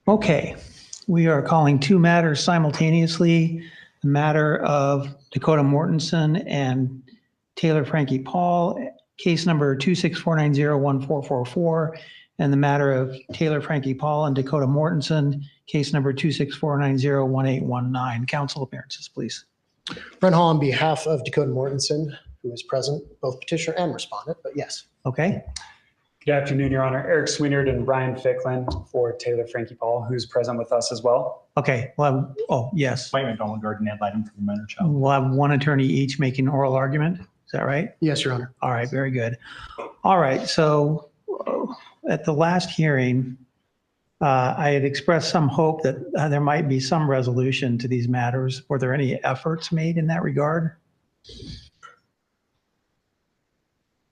Okay, we are calling two matters simultaneously. The matter of Dakota Mortensen and Taylor Frankie Paul, case number 264901444, and the matter of Taylor Frankie Paul and Dakota Mortensen, case number 264901819. Council appearances, please. Brent Hall on behalf of Dakota Mortensen, who is present, both petitioner and respondent, but yes. Okay. Good afternoon, Your Honor. Eric Sweenard and Ryan Ficklin for Taylor Frankie Paul, who's present with us as well. Okay. Well, yes. Mike McDonald, Garden ad litem for the minor child. We'll have one attorney each making oral argument. Is that right? Yes, Your Honor. All right. Very good. All right. So at the last hearing, I had expressed some hope that there might be some resolution to these matters. Were there any efforts made in that regard?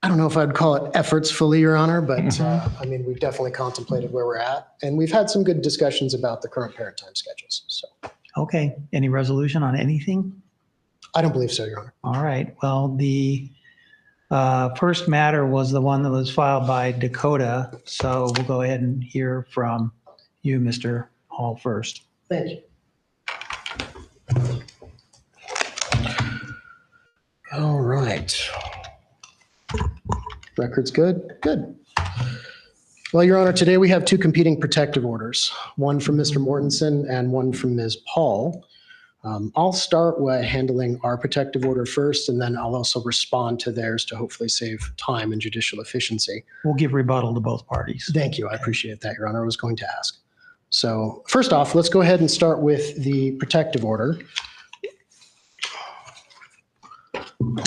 I don't know if I'd call it efforts fully, Your Honor, but I mean, we've definitely contemplated where we're at, and we've had some good discussions about the current parent time schedules. So, okay. Any resolution on anything? I don't believe so, Your Honor. All right. Well, the first matter was the one that was filed by Dakota. So we'll go ahead and hear from you, Mr. Hall, first. Thank you. All right. Record's good? Good. Well, Your Honor, today we have two competing protective orders, one from Mr. Mortensen and one from Ms. Paul. I'll start with handling our protective order first, and then I'll also respond to theirs to hopefully save time and judicial efficiency. We'll give rebuttal to both parties. Thank you. I appreciate that, Your Honor. I was going to ask. So first off, let's go ahead and start with the protective order.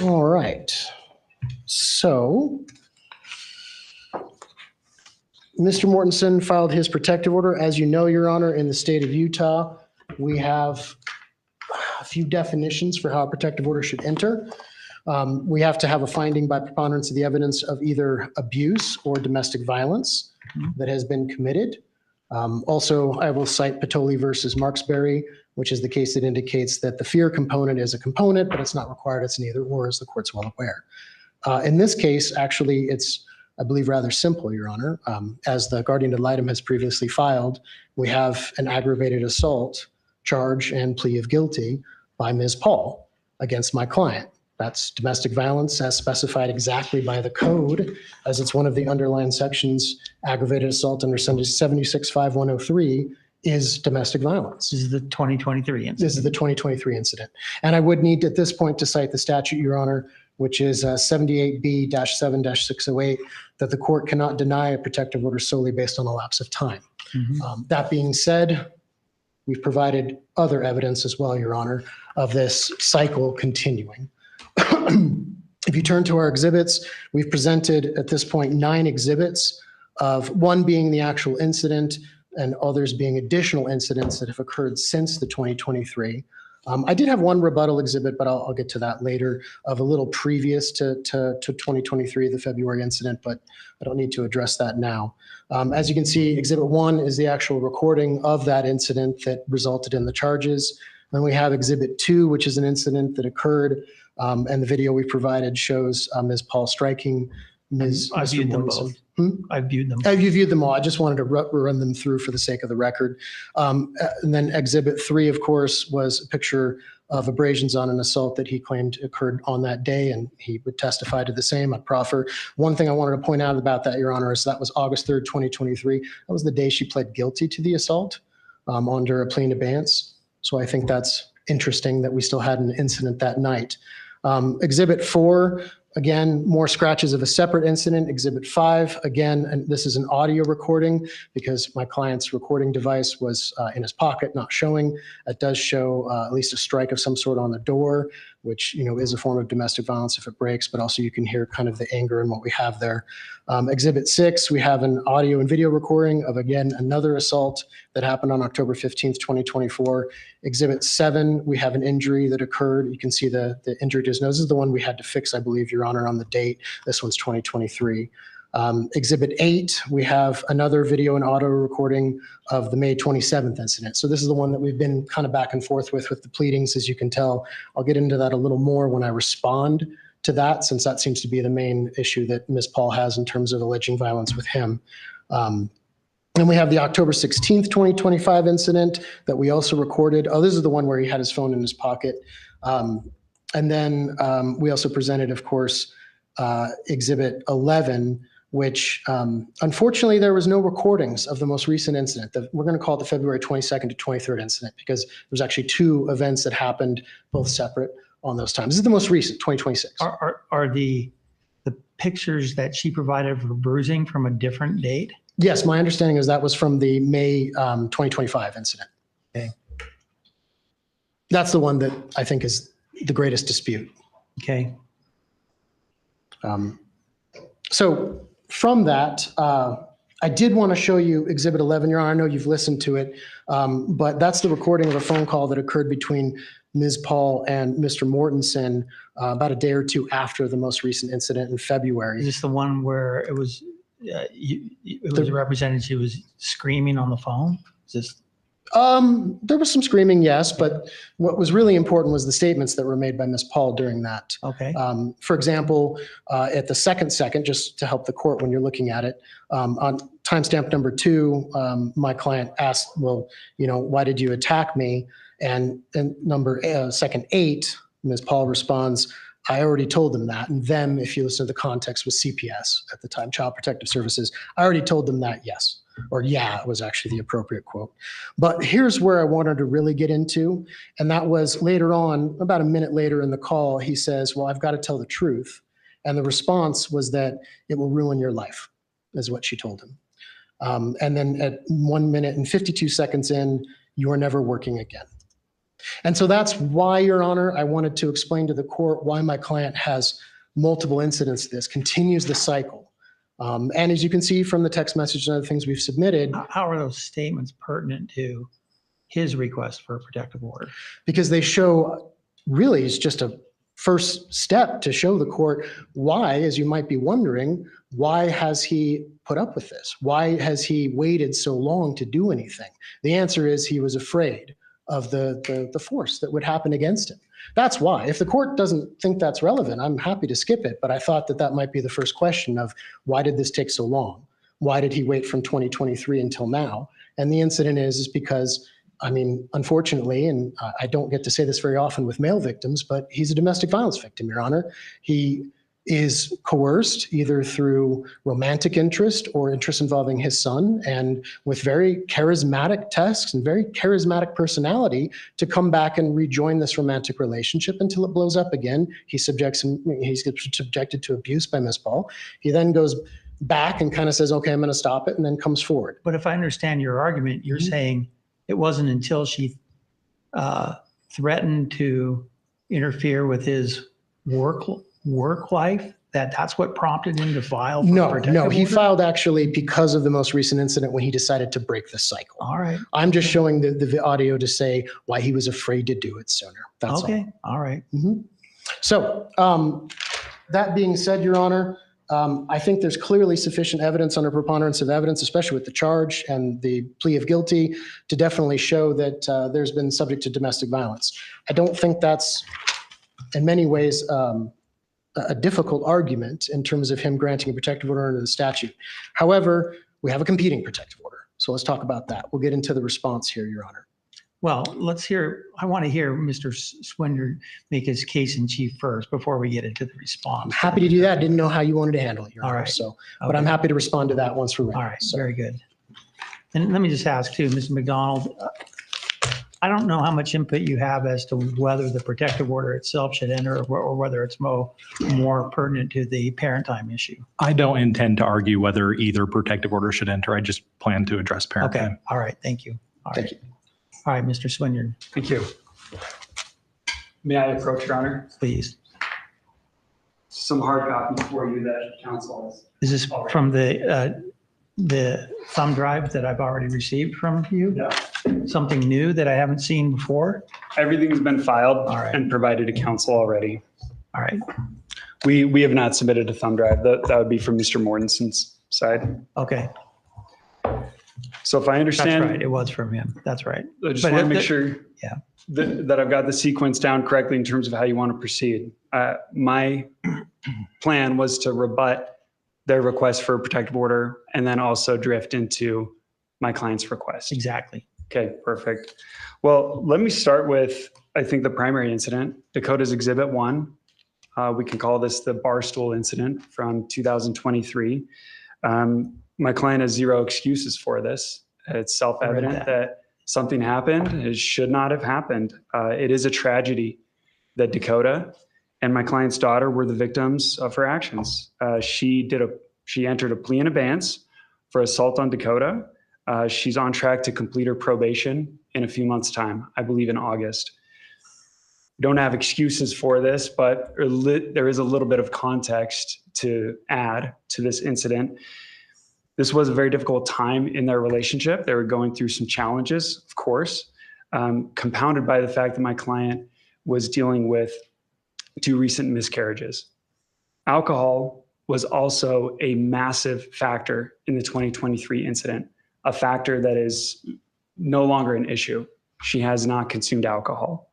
All right. So Mr. Mortensen filed his protective order. As you know, Your Honor, in the state of Utah, we have a few definitions for how a protective order should enter. We have to have a finding by preponderance of the evidence of either abuse or domestic violence that has been committed. Also, I will cite Patoli versus Marksberry, which is the case that indicates that the fear component is a component, but it's not required. It's an either or, as the court's well aware. In this case, actually, it's, I believe, rather simple, Your Honor. As the guardian ad litem has previously filed, we have an aggravated assault charge and plea of guilty by Ms. Paul against my client. That's domestic violence as specified exactly by the code, as it's one of the underlying sections. Aggravated assault under 765103 is domestic violence. This is the 2023 incident. This is the 2023 incident. And I would need at this point to cite the statute, Your Honor, which is 78B-7-608, that the court cannot deny a protective order solely based on a lapse of time. That being said, we've provided other evidence as well, Your Honor, of this cycle continuing. If you turn to our exhibits, we've presented at this point 9 exhibits, of one being the actual incident and others being additional incidents that have occurred since the 2023. I did have one rebuttal exhibit, but I'll get to that later, of a little previous to 2023, the February incident, but I don't need to address that now. As you can see, Exhibit 1 is the actual recording of that incident that resulted in the charges. Then we have Exhibit 2, which is an incident that occurred, and the video we provided shows Ms. Paul striking Ms. I've viewed them both. I've viewed them. You viewed them all. I just wanted to run them through for the sake of the record. And then Exhibit 3, of course, was a picture of abrasions on an assault that he claimed occurred on that day, and he would testify to the same. I'd proffer. One thing I wanted to point out about that, Your Honor, is that was August 3rd, 2023. That was the day she pled guilty to the assault under a plea in abeyance. So I think that's interesting that we still had an incident that night. Exhibit 4, again, more scratches of a separate incident. Exhibit 5, again, and this is an audio recording because my client's recording device was in his pocket, not showing. It does show at least a strike of some sort on the door, which, you know, is a form of domestic violence if it breaks, but also you can hear kind of the anger in what we have there. Exhibit 6, we have an audio and video recording of, again, another assault that happened on October 15th, 2024. Exhibit 7, we have an injury that occurred. You can see the injury to his nose. This is the one we had to fix, I believe, Your Honor, on the date. This one's 2023. Exhibit 8, we have another video and audio recording of the May 27th incident. So this is the one that we've been kind of back and forth with the pleadings, as you can tell. I'll get into that a little more when I respond to that, since that seems to be the main issue that Ms. Paul has in terms of alleging violence with him. And we have the October 16th, 2025 incident that we also recorded. Oh, this is the one where he had his phone in his pocket. And then we also presented, of course, Exhibit 11, which unfortunately there was no recordings of the most recent incident. We're going to call it the February 22nd to 23rd incident because there's actually two events that happened, both separate on those times. This is the most recent, 2026. Are the pictures that she provided for bruising from a different date? Yes, my understanding is that was from the May 2025 incident. Okay. That's the one that I think is the greatest dispute. Okay. So from that, I did want to show you Exhibit 11, Your Honor. I know you've listened to it, but that's the recording of a phone call that occurred between Ms. Paul and Mr. Mortensen about a day or two after the most recent incident in February. Is this the one where it was represented she was screaming on the phone? Is this? There was some screaming, yes, but what was really important was the statements that were made by Ms. Paul during that. Okay. For example, at the second, just to help the court when you're looking at it, on timestamp number 2, my client asked, well, why did you attack me? And number second 8, Ms. Paul responds, I already told them that. And them, if you listen to the context, was CPS at the time, Child Protective Services. I already told them that, yes. Or yeah, it was actually the appropriate quote. But here's where I wanted to really get into. And that was later on, about a minute later in the call, he says, well, I've got to tell the truth. And the response was that it will ruin your life, is what she told him. And then at 1 minute and 52 seconds in, you are never working again. And so that's why, Your Honor, I wanted to explain to the court why my client has multiple incidents of this, continues the cycle. And as you can see from the text message and other things we've submitted. How are those statements pertinent to his request for a protective order? Because they show, really, it's just a first step to show the court why, as you might be wondering, why has he put up with this? Why has he waited so long to do anything? The answer is he was afraid of the force that would happen against him. That's why. If the court doesn't think that's relevant, I'm happy to skip it, but I thought that might be the first question of why did this take so long? Why did he wait from 2023 until now? And the incident is because, unfortunately, and I don't get to say this very often with male victims, but he's a domestic violence victim, Your Honor. He is coerced either through romantic interest or interest involving his son, and with very charismatic texts and very charismatic personality to come back and rejoin this romantic relationship until it blows up again. He's subjected to abuse by Ms. Paul. He then goes back and kind of says, okay, I'm going to stop it, and then comes forward. But if I understand your argument, you're saying it wasn't until she threatened to interfere with his work life that's what prompted him to file for No, he filed actually because of the most recent incident when he decided to break the cycle. All right. I'm just showing the audio to say why he was afraid to do it sooner. That's okay. All right. Mm-hmm. So that being said, Your Honor, I think there's clearly sufficient evidence under preponderance of evidence, especially with the charge and the plea of guilty, to definitely show that there's been subject to domestic violence. I don't think that's in many ways a difficult argument in terms of him granting a protective order under the statute. However, we have a competing protective order. So let's talk about that. We'll get into the response here, Your Honor. Well, I want to hear Mr. Swinner make his case in chief first before we get into the response. I'm happy to do that. I didn't know how you wanted to handle it, Your Honor. All right. So, but I'm happy to respond to that once we're ready. All right. Very good. And let me just ask too, Mr. McDonald, I don't know how much input you have as to whether the protective order itself should enter or whether it's more pertinent to the parent time issue. I don't intend to argue whether either protective order should enter. I just plan to address parent time. All right. Thank you. Thank you. All right, Mr. Swinyer, Thank you. May I approach, Your Honor? please. Some hard copies for you that counsel has. Is this from the thumb drive that I've already received from you? No. Something new that I haven't seen before? Everything's been filed All right. and provided to counsel already. All right. We have not submitted a thumb drive. That would be from Mr. Mortensen's side. Okay. So if I That's understand, right. It was from him. That's right. I just But want to it- make sure Yeah. that I've got the sequence down correctly in terms of how you want to proceed. My plan was to rebut their request for a protective order and then also drift into my client's request. Exactly. Okay, perfect. Well, let me start with, I think, the primary incident, Dakota's Exhibit 1. We can call this the barstool incident from 2023. My client has zero excuses for this. It's self-evident that something happened. It should not have happened. It is a tragedy that Dakota and my client's daughter were the victims of her actions. She entered a plea in abeyance for assault on Dakota. She's on track to complete her probation in a few months' time, I believe in August. Don't have excuses for this, but there is a little bit of context to add to this incident. This was a very difficult time in their relationship. They were going through some challenges, of course, compounded by the fact that my client was dealing with 2 recent miscarriages. Alcohol was also a massive factor in the 2023 incident, a factor that is no longer an issue. She has not consumed alcohol.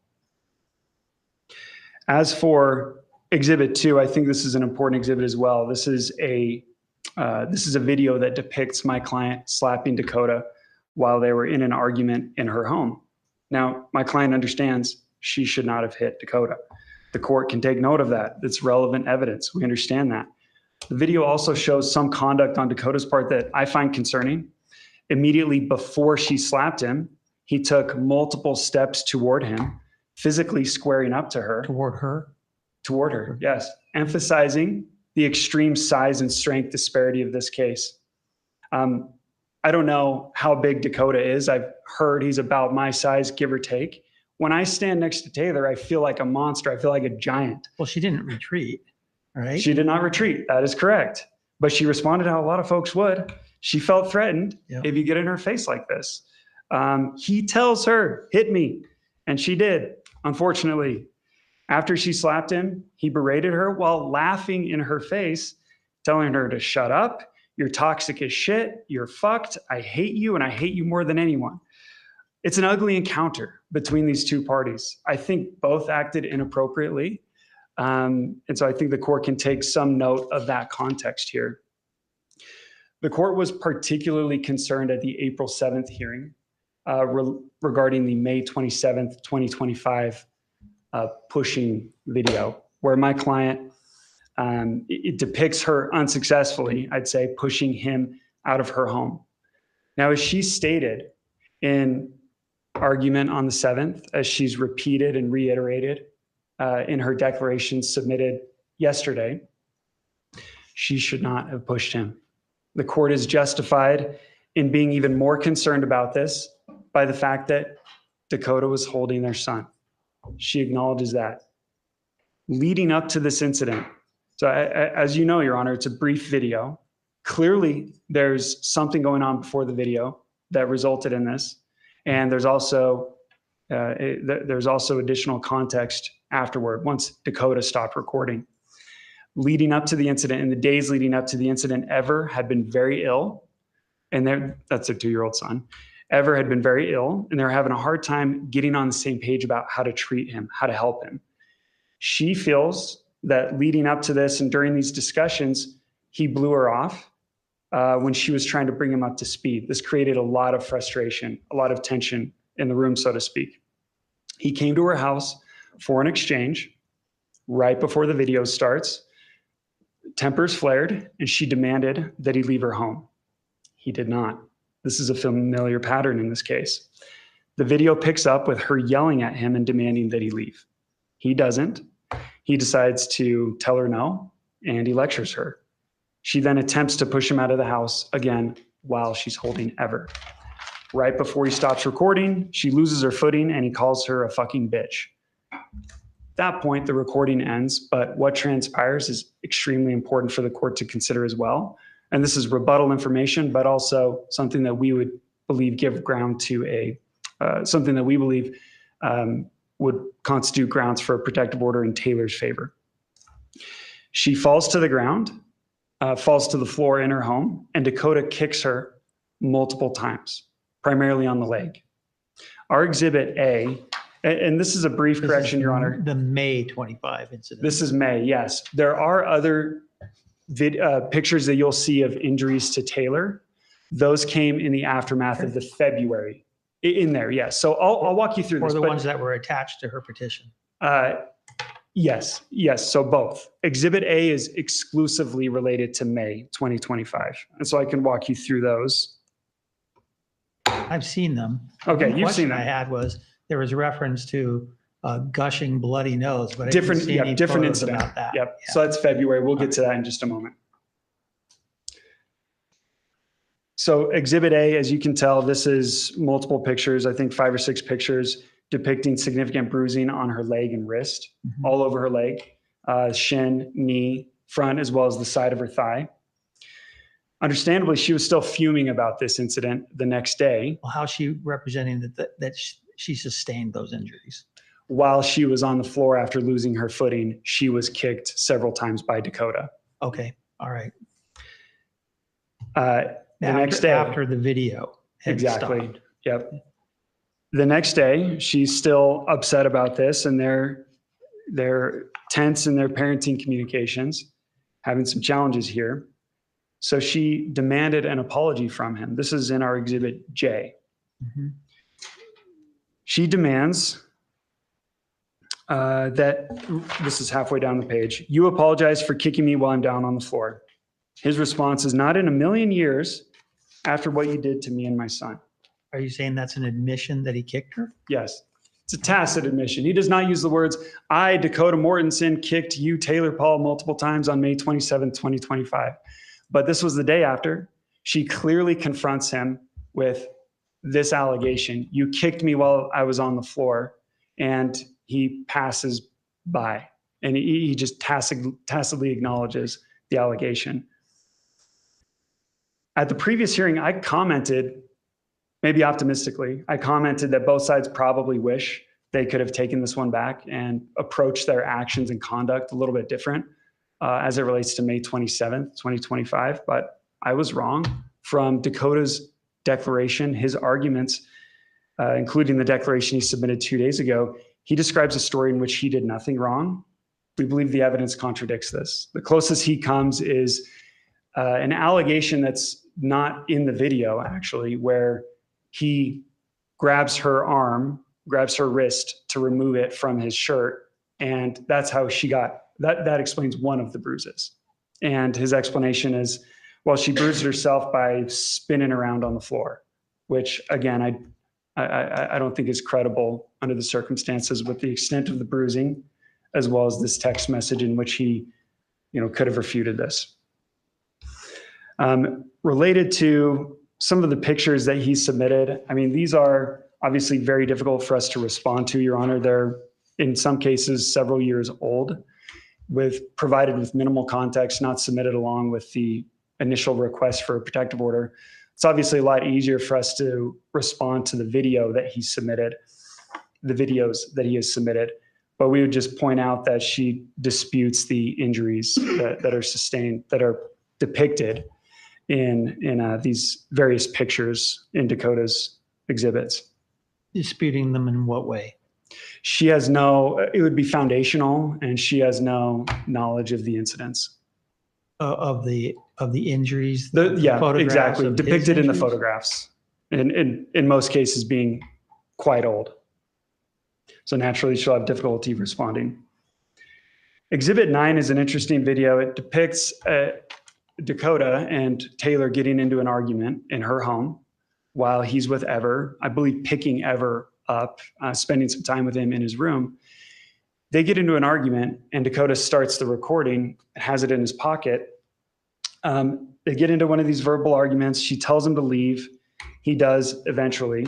As for Exhibit 2, I think this is an important exhibit as well. This is a video that depicts my client slapping Dakota while they were in an argument in her home. Now, my client understands she should not have hit Dakota. The court can take note of that. It's relevant evidence. We understand that. The video also shows some conduct on Dakota's part that I find concerning. Immediately before she slapped him, he took multiple steps toward him, physically squaring up to her. Toward her? Toward her, yes. Emphasizing the extreme size and strength disparity of this case. I don't know how big Dakota is. I've heard he's about my size, give or take. When I stand next to Taylor, I feel like a monster. I feel like a giant. Well, she didn't retreat, right? She did not retreat. That is correct. But she responded how a lot of folks would. She felt threatened if you get in her face like this. He tells her, hit me. And she did, unfortunately. After she slapped him, he berated her while laughing in her face, telling her to shut up. You're toxic as shit. You're fucked. I hate you, and I hate you more than anyone. It's an ugly encounter between these 2 parties. I think both acted inappropriately. And so I think the court can take some note of that context here. The court was particularly concerned at the April 7th hearing regarding the May 27th, 2025 pushing video, where my client, it depicts her unsuccessfully, I'd say, pushing him out of her home. Now, as she stated in argument on the 7th, as she's repeated and reiterated in her declaration submitted yesterday, she should not have pushed him. The court is justified in being even more concerned about this by the fact that Dakota was holding their son. She acknowledges that. Leading up to this incident, so as you know, Your Honor, it's a brief video. Clearly, there's something going on before the video that resulted in this. And there's also additional context afterward, once Dakota stopped recording. Leading up to the incident, in the days leading up to the incident, Ever had been very ill. And that's a 2-year-old son. Ever had been very ill, and they were having a hard time getting on the same page about how to treat him, how to help him. She feels that leading up to this and during these discussions, he blew her off when she was trying to bring him up to speed. This created a lot of frustration, a lot of tension in the room, so to speak. He came to her house for an exchange right before the video starts. Tempers flared, and she demanded that he leave her home. He did not. This is a familiar pattern in this case. The video picks up with her yelling at him and demanding that he leave. He doesn't. He decides to tell her no, and he lectures her. She then attempts to push him out of the house again while she's holding Ever. Right before he stops recording, she loses her footing and he calls her a fucking bitch. At that point, the recording ends, but what transpires is extremely important for the court to consider as well. And this is rebuttal information, but also something that we would believe give ground to something that we believe would constitute grounds for a protective order in Taylor's favor. She falls to the ground, falls to the floor in her home, and Dakota kicks her multiple times, primarily on the leg. Our Exhibit A, and this is a brief correction, Your Honor. The May 25 incident. This is May, yes. There are other pictures that you'll see of injuries to Taylor. Those came in the aftermath of the February in there. Yes. So I'll walk you through Or this. the but, ones that were attached to her petition? Yes. So both. Exhibit A is exclusively related to May 2025. And so I can walk you through those. I've seen them. Okay, One you've seen question I them. had was, there was reference to a gushing bloody nose, but I didn't Different, see any different photos incident. about that. Yep. Yeah. So that's February. We'll get to that in just a moment. So Exhibit A, as you can tell, this is multiple pictures, I think 5 or 6 pictures depicting significant bruising on her leg and wrist, all over her leg, shin, knee, front, as well as the side of her thigh. Understandably, she was still fuming about this incident the next day. Well, how's she representing that she sustained those injuries? While she was on the floor after losing her footing, she was kicked several times by Dakota. Okay, all right. The next day, after the video had exactly. stopped. Yep. The next day, she's still upset about this, and they're tense in their parenting communications, having some challenges here. So she demanded an apology from him. This is in our Exhibit J. Mm-hmm. She demands that, this is halfway down the page, you apologize for kicking me while I'm down on the floor. His response is, not in a million years after what you did to me and my son. Are you saying that's an admission that he kicked her? Yes. It's a tacit admission. He does not use the words, I, Dakota Mortensen, kicked you, Taylor Paul, multiple times on May 27, 2025. But this was the day after. She clearly confronts him with this allegation. You kicked me while I was on the floor. And he passes by. And he just tacitly acknowledges the allegation. At the previous hearing, I commented, maybe optimistically, I commented that both sides probably wish they could have taken this one back and approached their actions and conduct a little bit different as it relates to May 27th, 2025. But I was wrong. From Dakota's declaration, his arguments, including the declaration he submitted 2 days ago, he describes a story in which he did nothing wrong. We believe the evidence contradicts this. The closest he comes is an allegation that's not in the video, actually, where he grabs her arm, grabs her wrist to remove it from his shirt. And that's how she got, that explains one of the bruises. And his explanation is, well, she bruised herself by spinning around on the floor, which again, I don't think is credible under the circumstances with the extent of the bruising, as well as this text message in which he, could have refuted this. Related to some of the pictures that he submitted, I mean, these are obviously very difficult for us to respond to, Your Honor. They're in some cases several years old, provided with minimal context, not submitted along with the initial request for a protective order. It's obviously a lot easier for us to respond to the video that he submitted, the videos that he has submitted. But we would just point out that she disputes the injuries that are sustained, that are depicted in these various pictures in Dakota's exhibits. Disputing them in what way? She has it would be foundational, and she has no knowledge of the incidents. Of the injuries? Exactly. Depicted in the photographs. And in most cases being quite old. So naturally she'll have difficulty responding. Exhibit 9 is an interesting video. It depicts Dakota and Taylor getting into an argument in her home while he's with Ever, I believe picking Ever up, spending some time with him in his room. They get into an argument and Dakota starts the recording, has it in his pocket. They get into one of these verbal arguments. She tells him to leave. He does eventually.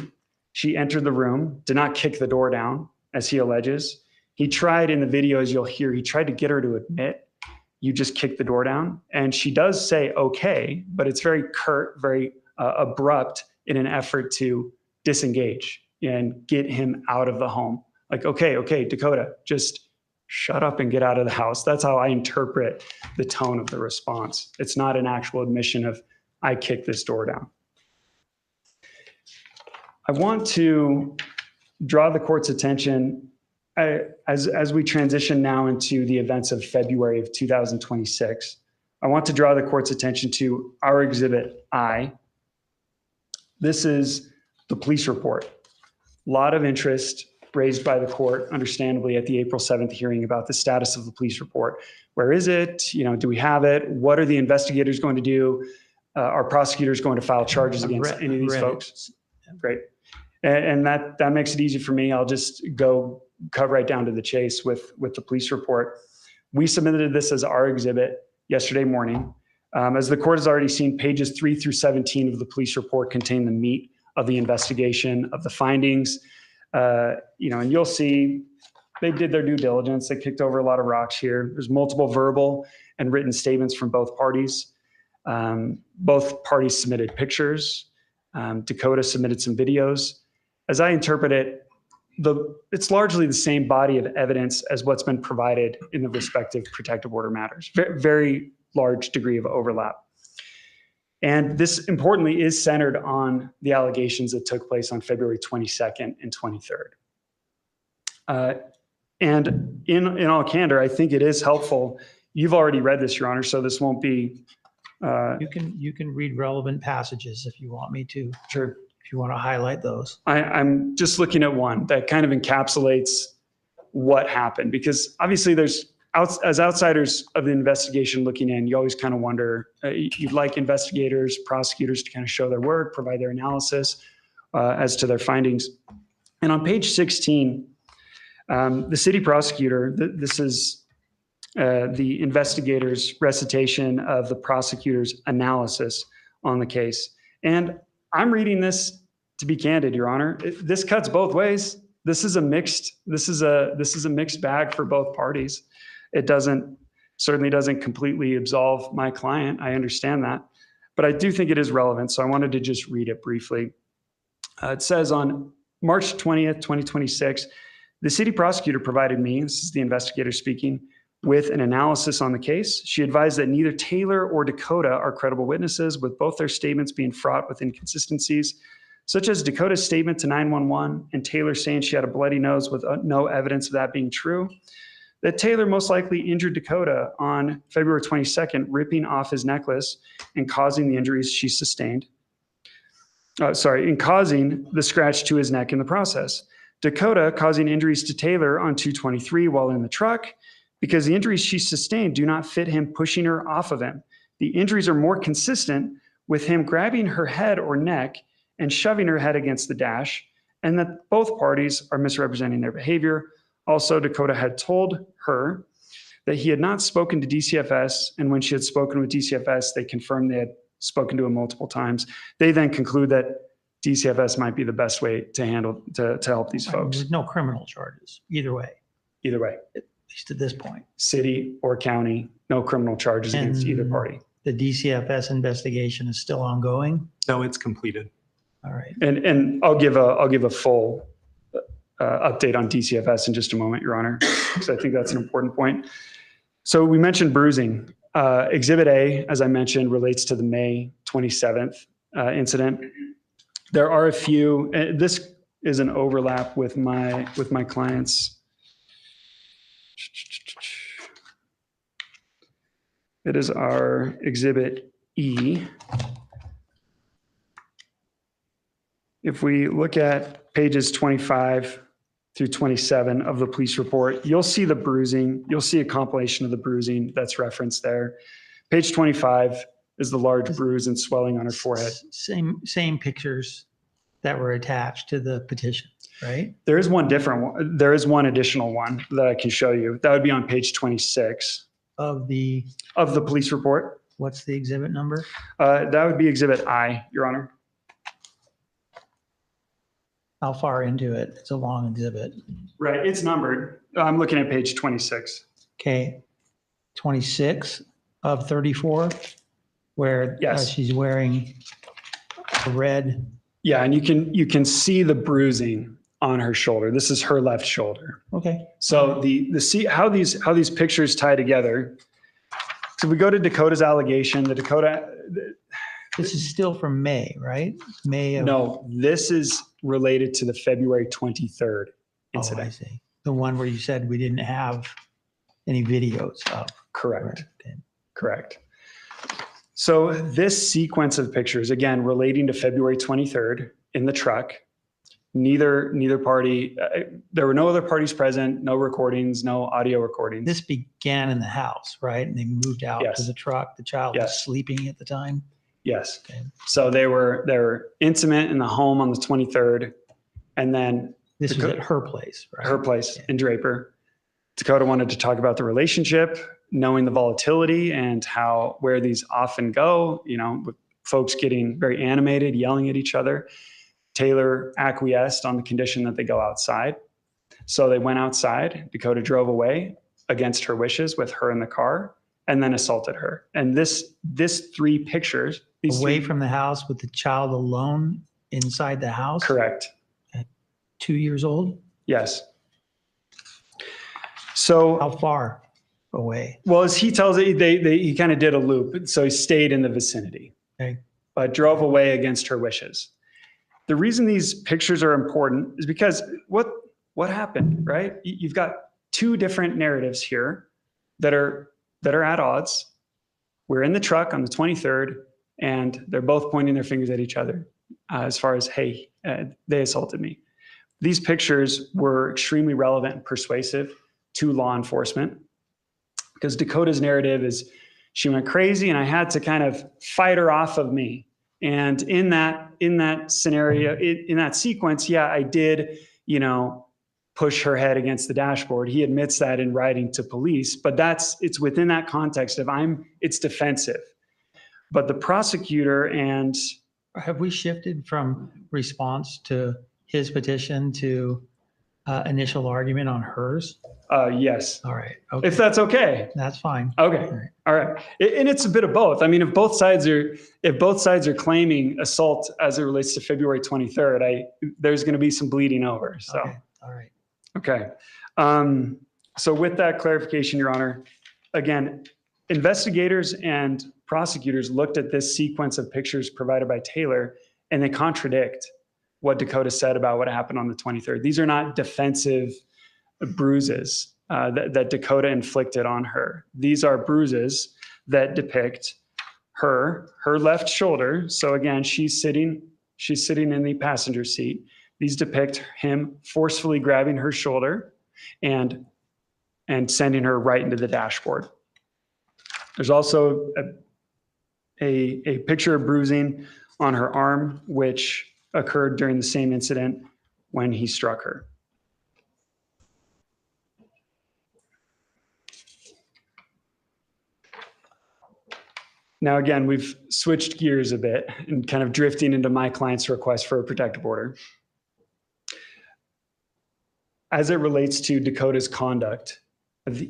She entered the room, did not kick the door down, as he alleges. He tried in the video, as you'll hear, he tried to get her to admit, you just kicked the door down. And she does say, okay, but it's very curt, very abrupt in an effort to disengage and get him out of the home. Like, okay, Dakota, just shut up and get out of the house. That's how I interpret the tone of the response. It's not an actual admission of, I kicked this door down. I want to draw the court's attention as we transition now into the events of February of 2026. I want to draw the court's attention to our Exhibit I, This is the police report. A lot of interest raised by the court, understandably, at the April 7th hearing about the status of the police report. Where is it? You know, do we have it? What are the investigators going to do? Are prosecutors going to file charges against any of these folks? Great. And that makes it easy for me. I'll just cut right down to the chase with the police report. We submitted this as our exhibit yesterday morning. As the court has already seen, pages 3 through 17 of the police report contain the meat of the investigation, of the findings. You know, and you'll see they did their due diligence. They kicked over a lot of rocks here. There's multiple verbal and written statements from both parties. Both parties submitted pictures. Dakota submitted some videos. As I interpret it, it's largely the same body of evidence as what's been provided in the respective protective order matters. Very, very large degree of overlap. And this, importantly, is centered on the allegations that took place on February 22nd and 23rd. And in all candor, I think it is helpful. You've already read this, Your Honor, so this won't be... You can read relevant passages if you want me to. Sure. If you want to highlight those. I'm just looking at one that kind of encapsulates what happened, because obviously as outsiders of the investigation looking in, you always kind of wonder, you'd like investigators, prosecutors to kind of show their work, provide their analysis as to their findings. And on page 16, the city prosecutor, this is the investigator's recitation of the prosecutor's analysis on the case. And I'm reading this to be candid, Your Honor. This cuts both ways. This is a mixed bag for both parties. It certainly doesn't completely absolve my client. I understand that, but I do think it is relevant. So I wanted to just read it briefly. It says on March 20th, 2026, the city prosecutor provided me, this is the investigator speaking, with an analysis on the case. She advised that neither Taylor or Dakota are credible witnesses, with both their statements being fraught with inconsistencies, such as Dakota's statement to 911 and Taylor saying she had a bloody nose with no evidence of that being true. That Taylor most likely injured Dakota on February 22nd, ripping off his necklace and causing the injuries she sustained. And causing the scratch to his neck in the process. Dakota causing injuries to Taylor on 223 while in the truck, because the injuries she sustained do not fit him pushing her off of him. The injuries are more consistent with him grabbing her head or neck and shoving her head against the dash, and that both parties are misrepresenting their behavior. Also, Dakota had told her that he had not spoken to DCFS, and when she had spoken with DCFS, they confirmed they had spoken to him multiple times. They then conclude that DCFS might be the best way to help these folks. There's no criminal charges, either way. Either way. At least at this point. City or county, no criminal charges against either party. The DCFS investigation is still ongoing? No, it's completed. All right. And I'll give a full update on DCFS in just a moment, Your Honor, because I think that's an important point. So we mentioned bruising. Exhibit A, as I mentioned, relates to the May 27th incident. There are a few. This is an overlap with my clients. It is our Exhibit E. If we look at pages 25 through 27 of the police report, you'll see the bruising. You'll see a compilation of the bruising that's referenced there. Page 25 is the large bruise and swelling on her forehead. Same pictures that were attached to the petition, right? There is one different one. There is one additional one that I can show you. That would be on page 26 of the police report. What's the exhibit number? That would be Exhibit I, Your Honor. How far into it? It's a long exhibit. Right, it's numbered. I'm looking at page 26. Okay, 26 of 34, where yes. She's wearing a red. Yeah, and you can see the bruising on her shoulder. This is her left shoulder. Okay. So see how these pictures tie together. So we go to Dakota's allegation. This is still from May, right? May of. No, this is related to the February 23rd incident. Oh, I see. The one where you said we didn't have any videos of. Correct. Okay. Correct. So this sequence of pictures, again, relating to February 23rd in the truck, neither party, there were no other parties present, no recordings, no audio recordings. This began in the house, right? And they moved out to Yes. the truck. The child was Yes. sleeping at the time. Yes. Okay. So they were intimate in the home on the 23rd, and then This was at her place, right? her place Yeah. in Draper. Dakota wanted to talk about the relationship, knowing the volatility and where these often go, with folks getting very animated, yelling at each other. Taylor acquiesced on the condition that they go outside. So they went outside. Dakota drove away against her wishes with her in the car and then assaulted her. And this 3 pictures, Away from the house with the child alone inside the house? Correct. At 2 years old? Yes. So How far away? well, as he tells it, he kind of did a loop. So he stayed in the vicinity, Okay. but drove away against her wishes. The reason these pictures are important is because what happened, right? You've got 2 different narratives here that are at odds. We're in the truck on the 23rd, and they're both pointing their fingers at each other as far as, hey, they assaulted me. These pictures were extremely relevant and persuasive to law enforcement because Dakota's narrative is she went crazy and I had to kind of fight her off of me. And in that scenario, in that sequence, yeah, I did, push her head against the dashboard. He admits that in writing to police, but it's within that context of it's defensive. But the prosecutor and Have we shifted from response to his petition to initial argument on hers? yes, All right. Okay. if that's okay. That's fine. Okay. All right. All right. And it's a bit of both. I mean, if both sides are claiming assault as it relates to February 23rd, there's going to be some bleeding over. So, Okay. All right. okay. So with that clarification, Your Honor, again, investigators and prosecutors looked at this sequence of pictures provided by Taylor, and they contradict what Dakota said about what happened on the 23rd. These are not defensive bruises that Dakota inflicted on her. These are bruises that depict her left shoulder. So again, she's sitting in the passenger seat. These depict him forcefully grabbing her shoulder and sending her right into the dashboard. There's also a picture of bruising on her arm, which occurred during the same incident when he struck her. Now, again, we've switched gears a bit and kind of drifting into my client's request for a protective order. As it relates to Dakota's conduct,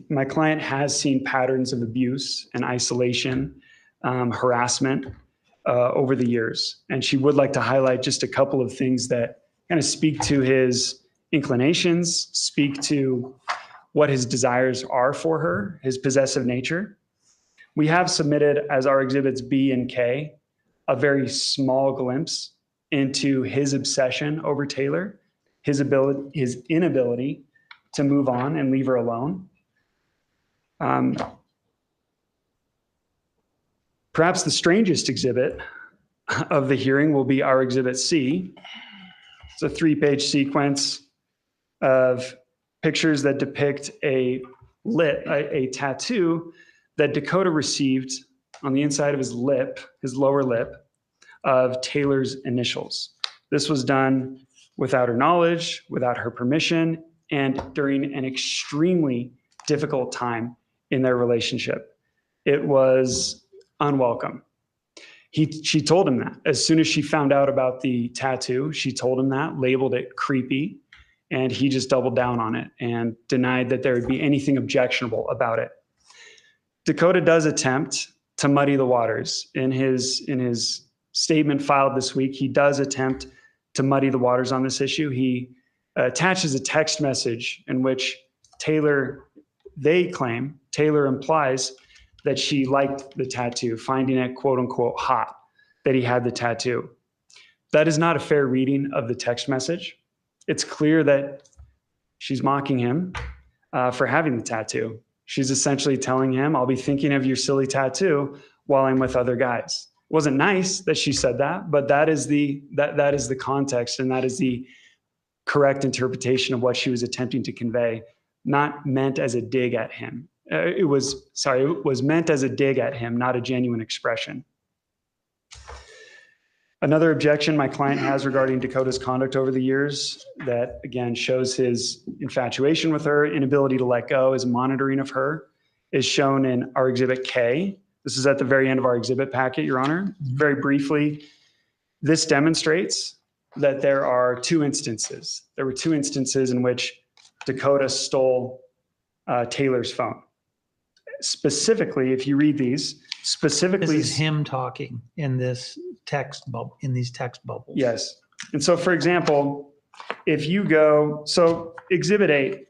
my client has seen patterns of abuse and isolation, harassment over the years. And she would like to highlight just a couple of things that kind of speak to his inclinations, speak to what his desires are for her, his possessive nature. We have submitted as our exhibits B and K a very small glimpse into his obsession over Taylor, his inability to move on and leave her alone. Perhaps the strangest exhibit of the hearing will be our exhibit C. It's a 3-page sequence of pictures that depict a tattoo that Dakota received on the inside of his lip, his lower lip, of Taylor's initials. This was done without her knowledge, without her permission, and during an extremely difficult time in their relationship. It was unwelcome. She told him that. As soon as she found out about the tattoo, she told him that, labeled it creepy, and he just doubled down on it and denied that there would be anything objectionable about it. Dakota does attempt to muddy the waters. In his statement filed this week, he does attempt to muddy the waters on this issue. He attaches a text message in which they claim, Taylor implies that she liked the tattoo, finding it quote unquote hot that he had the tattoo. That is not a fair reading of the text message. It's clear that she's mocking him for having the tattoo. She's essentially telling him, I'll be thinking of your silly tattoo while I'm with other guys. It wasn't nice that she said that, but that is the context, and that is the correct interpretation of what she was attempting to convey, not meant as a dig at him. It was meant as a dig at him, not a genuine expression. Another objection my client has regarding Dakota's conduct over the years that, again, shows his infatuation with her, inability to let go, his monitoring of her, is shown in our Exhibit K. This is at the very end of our exhibit packet, Your Honor. Very briefly, this demonstrates that there are two instances. There were two instances in which Dakota stole Taylor's phone. Specifically, if you read these, specifically— This is him talking in this text bubble, in these text bubbles. Yes. And so, for example, if you go, so Exhibit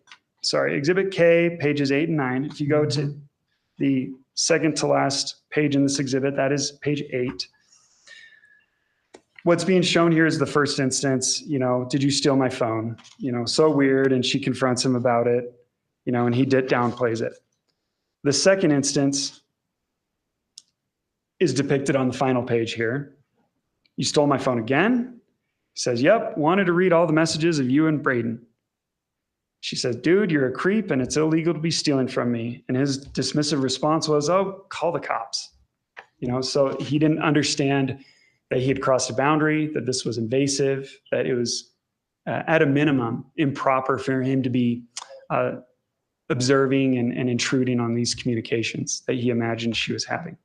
K, pages 8 and 9, if you go to the second to last page in this exhibit, that is page 8. What's being shown here is the first instance, did you steal my phone? So weird. And she confronts him about it, and he downplays it. The second instance is depicted on the final page here. You stole my phone again? He says, yep, wanted to read all the messages of you and Braden. She says, dude, you're a creep and it's illegal to be stealing from me. And his dismissive response was, oh, call the cops. So he didn't understand that he had crossed a boundary, that this was invasive, that it was at a minimum improper for him to be observing and intruding on these communications that he imagined she was having.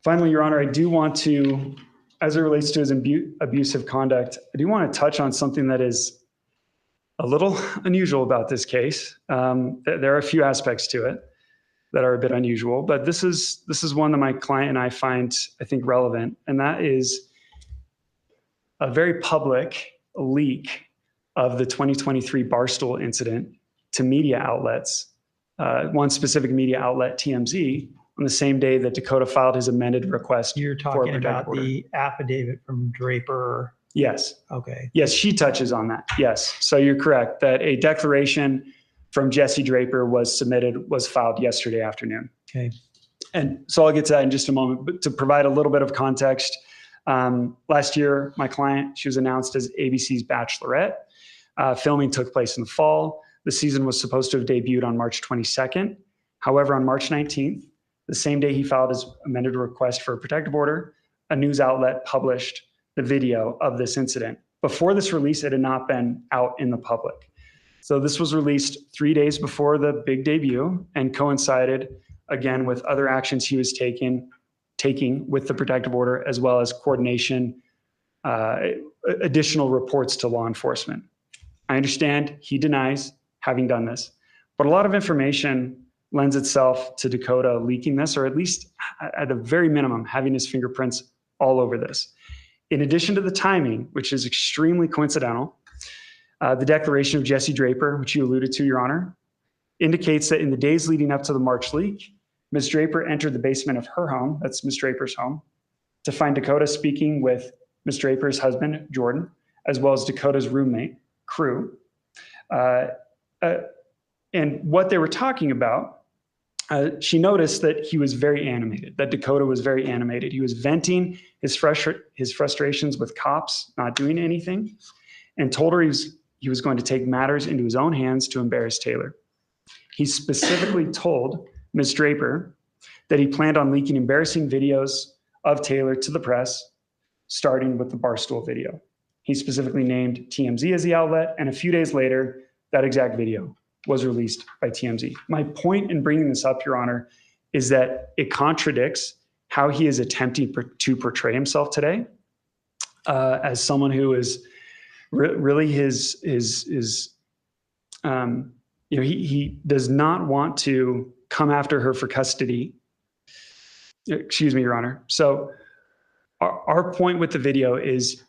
Finally, Your Honor, I do want to, as it relates to his abusive conduct, I do want to touch on something that is a little unusual about this case. There are a few aspects to it that are a bit unusual, but this is one that my client and I find, I think, relevant, and that is a very public leak of the 2023 Barstool incident to media outlets, one specific media outlet, TMZ, on the same day that Dakota filed his amended request. You're talking about the affidavit from Draper. Yes. Okay. Yes, she touches on that. Yes. So you're correct that a declaration from Jesse Draper was filed yesterday afternoon. Okay. And so I'll get to that in just a moment, but to provide a little bit of context, last year, my client, she was announced as ABC's Bachelorette. Filming took place in the fall. The season was supposed to have debuted on March 22nd. However, on March 19th, the same day he filed his amended request for a protective order, a news outlet published the video of this incident. Before this release, it had not been out in the public. So this was released 3 days before the big debut and coincided, again, with other actions he was taking with the protective order, as well as coordination, additional reports to law enforcement. I understand he denies having done this, but a lot of information lends itself to Dakota leaking this, or at least at a very minimum, having his fingerprints all over this. In addition to the timing, which is extremely coincidental, the declaration of Jesse Draper, which you alluded to, Your Honor, indicates that in the days leading up to the March leak, Ms. Draper entered the basement of her home, that's Ms. Draper's home, to find Dakota speaking with Ms. Draper's husband, Jordan, as well as Dakota's roommate, Crew. And what they were talking about, she noticed that he was very animated, that Dakota was very animated. He was venting his frustrations with cops not doing anything, and told her he was going to take matters into his own hands to embarrass Taylor. He specifically told Ms. Draper that he planned on leaking embarrassing videos of Taylor to the press, starting with the Barstool video. He specifically named TMZ as the outlet, and a few days later, that exact video was released by TMZ. My point in bringing this up, Your Honor, is that it contradicts how he is attempting to portray himself today as someone who is really he does not want to come after her for custody. Excuse me, Your Honor. So our point with the video is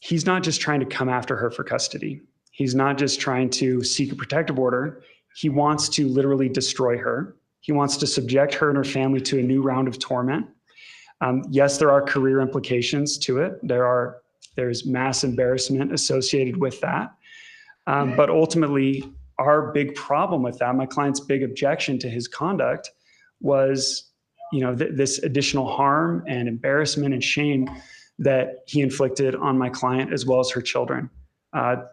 he's not just trying to come after her for custody. He's not just trying to seek a protective order. He wants to literally destroy her. He wants to subject her and her family to a new round of torment. Yes, there are career implications to it. There's mass embarrassment associated with that. But ultimately, our big problem with that, my client's big objection to his conduct was this additional harm and embarrassment and shame that he inflicted on my client as well as her children.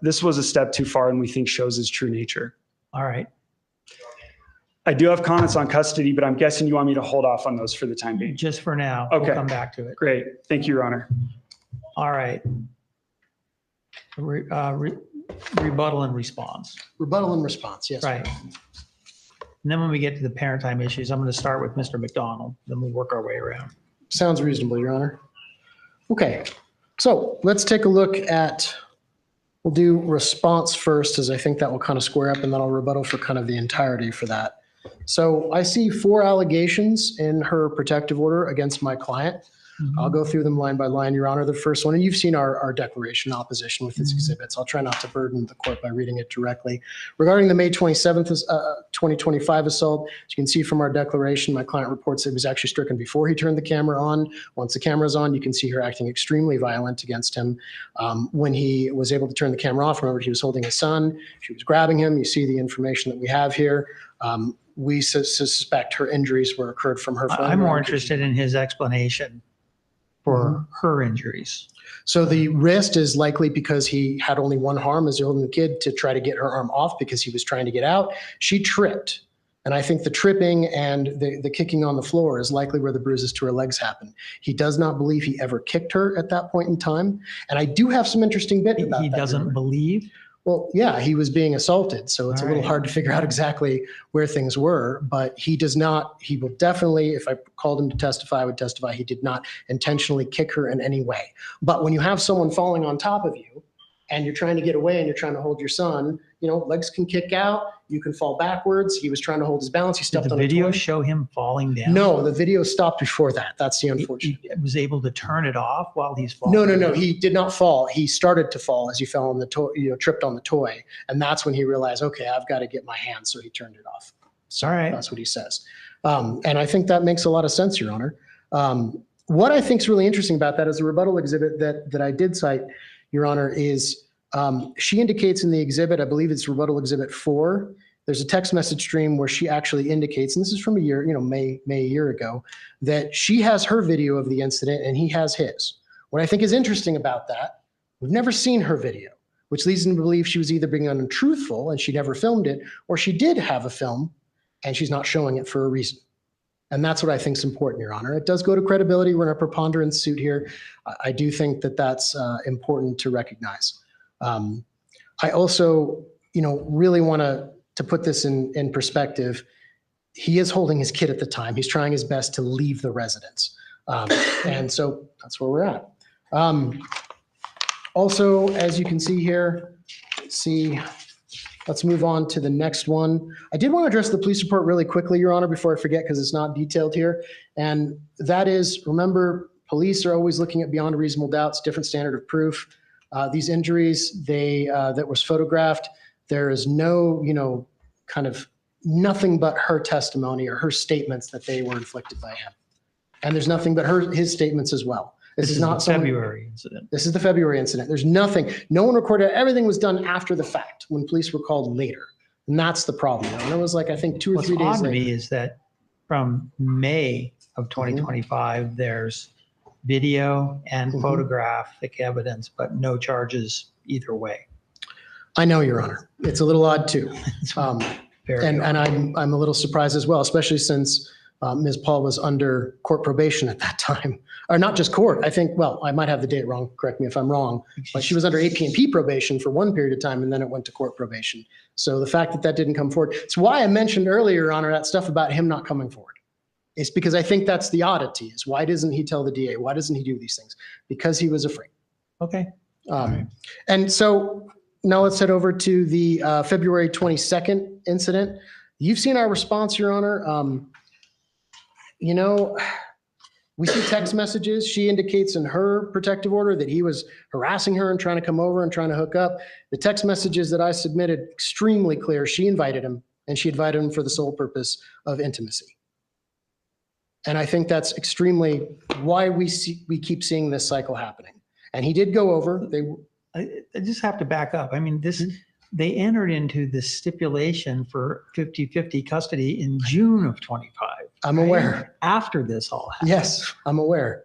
This was a step too far, and we think shows his true nature. All right. I do have comments on custody, but I'm guessing you want me to hold off on those for the time being. Just for now. Okay. We'll come back to it. Great. Thank you, Your Honor. All right. Rebuttal and response. Rebuttal and response, yes. Right. And then when we get to the parent time issues, I'm going to start with Mr. McDonald, then we'll work our way around. Sounds reasonable, Your Honor. Okay, so let's take a look at, we'll do response first, as I think that will kind of square up, and then I'll rebuttal for kind of the entirety for that. So I see 4 allegations in her protective order against my client. I'll go through them line by line, Your Honor. The first one, and you've seen our declaration opposition with its exhibits. I'll try not to burden the court by reading it directly. Regarding the May 27th, 2025 assault, as you can see from our declaration, my client reports it was actually stricken before he turned the camera on. Once the camera's on, you can see her acting extremely violent against him. When he was able to turn the camera off, remember, he was holding his son. She was grabbing him. You see the information that we have here. We suspect her injuries were occurred from her. I'm more interested in his explanation for her injuries. So the wrist is likely because he had only one harm as holding the kid to try to get her arm off because he was trying to get out. She tripped. And I think the tripping and the kicking on the floor is likely where the bruises to her legs happened. He does not believe he ever kicked her at that point in time. And I do have some interesting bit about that. He doesn't believe? Well, yeah, he was being assaulted. So it's a little hard to figure out exactly where things were, but he does not, he will definitely, if I called him to testify, I would testify he did not intentionally kick her in any way. But when you have someone falling on top of you and you're trying to get away and you're trying to hold your son, legs can kick out, you can fall backwards. He was trying to hold his balance. He stepped on a toy. Did the video show him falling down? No, the video stopped before that. That's the unfortunate. He was able to turn it off while he's falling? No. He did not fall. He started to fall as he fell on the toy, tripped on the toy. And that's when he realized, okay, I've got to get my hand. So he turned it off. So all right. That's what he says. And I think that makes a lot of sense, Your Honor. What I think is really interesting about that is a rebuttal exhibit that I did cite, Your Honor, is she indicates in the exhibit, I believe it's rebuttal exhibit 4, there's a text message stream where she actually indicates, and this is from a year, May a year ago, that she has her video of the incident and he has his. What I think is interesting about that, we've never seen her video, which leads me to believe she was either being untruthful and she never filmed it, or she did have a film and she's not showing it for a reason. And that's what I think is important, Your Honor. It does go to credibility. We're in a preponderance suit here. I do think that that's important to recognize. I also, really want to put this in perspective. He is holding his kid at the time. He's trying his best to leave the residence. And so that's where we're at. Also, as you can see here, let's move on to the next one. I did want to address the police report really quickly, Your Honor, before I forget, because it's not detailed here. And that is, remember, police are always looking at beyond a reasonable doubt. It's a different standard of proof. These injuries, that was photographed, there is no, kind of nothing but her testimony or her statements that they were inflicted by him. And there's nothing but his statements as well. This is not the February incident. This is the February incident. There's nothing, no one recorded, everything was done after the fact when police were called later. And that's the problem. And it was like, I think 2 or 3 days What's odd to later. me is that from May of 2025, there's video and photographic evidence, but no charges either way. I know, Your Honor. It's a little odd too. Very And I'm a little surprised as well, especially since Ms. Paul was under court probation at that time. Or not just court. I think, well, I might have the date wrong. Correct me if I'm wrong. But she was under AP&P probation for one period of time, and then it went to court probation. So the fact that didn't come forward. It's why I mentioned earlier, Your Honor, that stuff about him not coming forward. It's because I think that's the oddity, is why doesn't he tell the DA? Why doesn't he do these things? Because he was afraid. Okay. And so now let's head over to the February 22nd incident. You've seen our response, Your Honor. We see text messages. She indicates in her protective order that he was harassing her and trying to come over and trying to hook up. The text messages that I submitted, extremely clear. She invited him, and she invited him for the sole purpose of intimacy. And I think that's extremely why we keep seeing this cycle happening. And he did go over. I just have to back up. I mean, they entered into the stipulation for 50-50 custody in June of 25. I'm right? aware. After this all happened. Yes, I'm aware.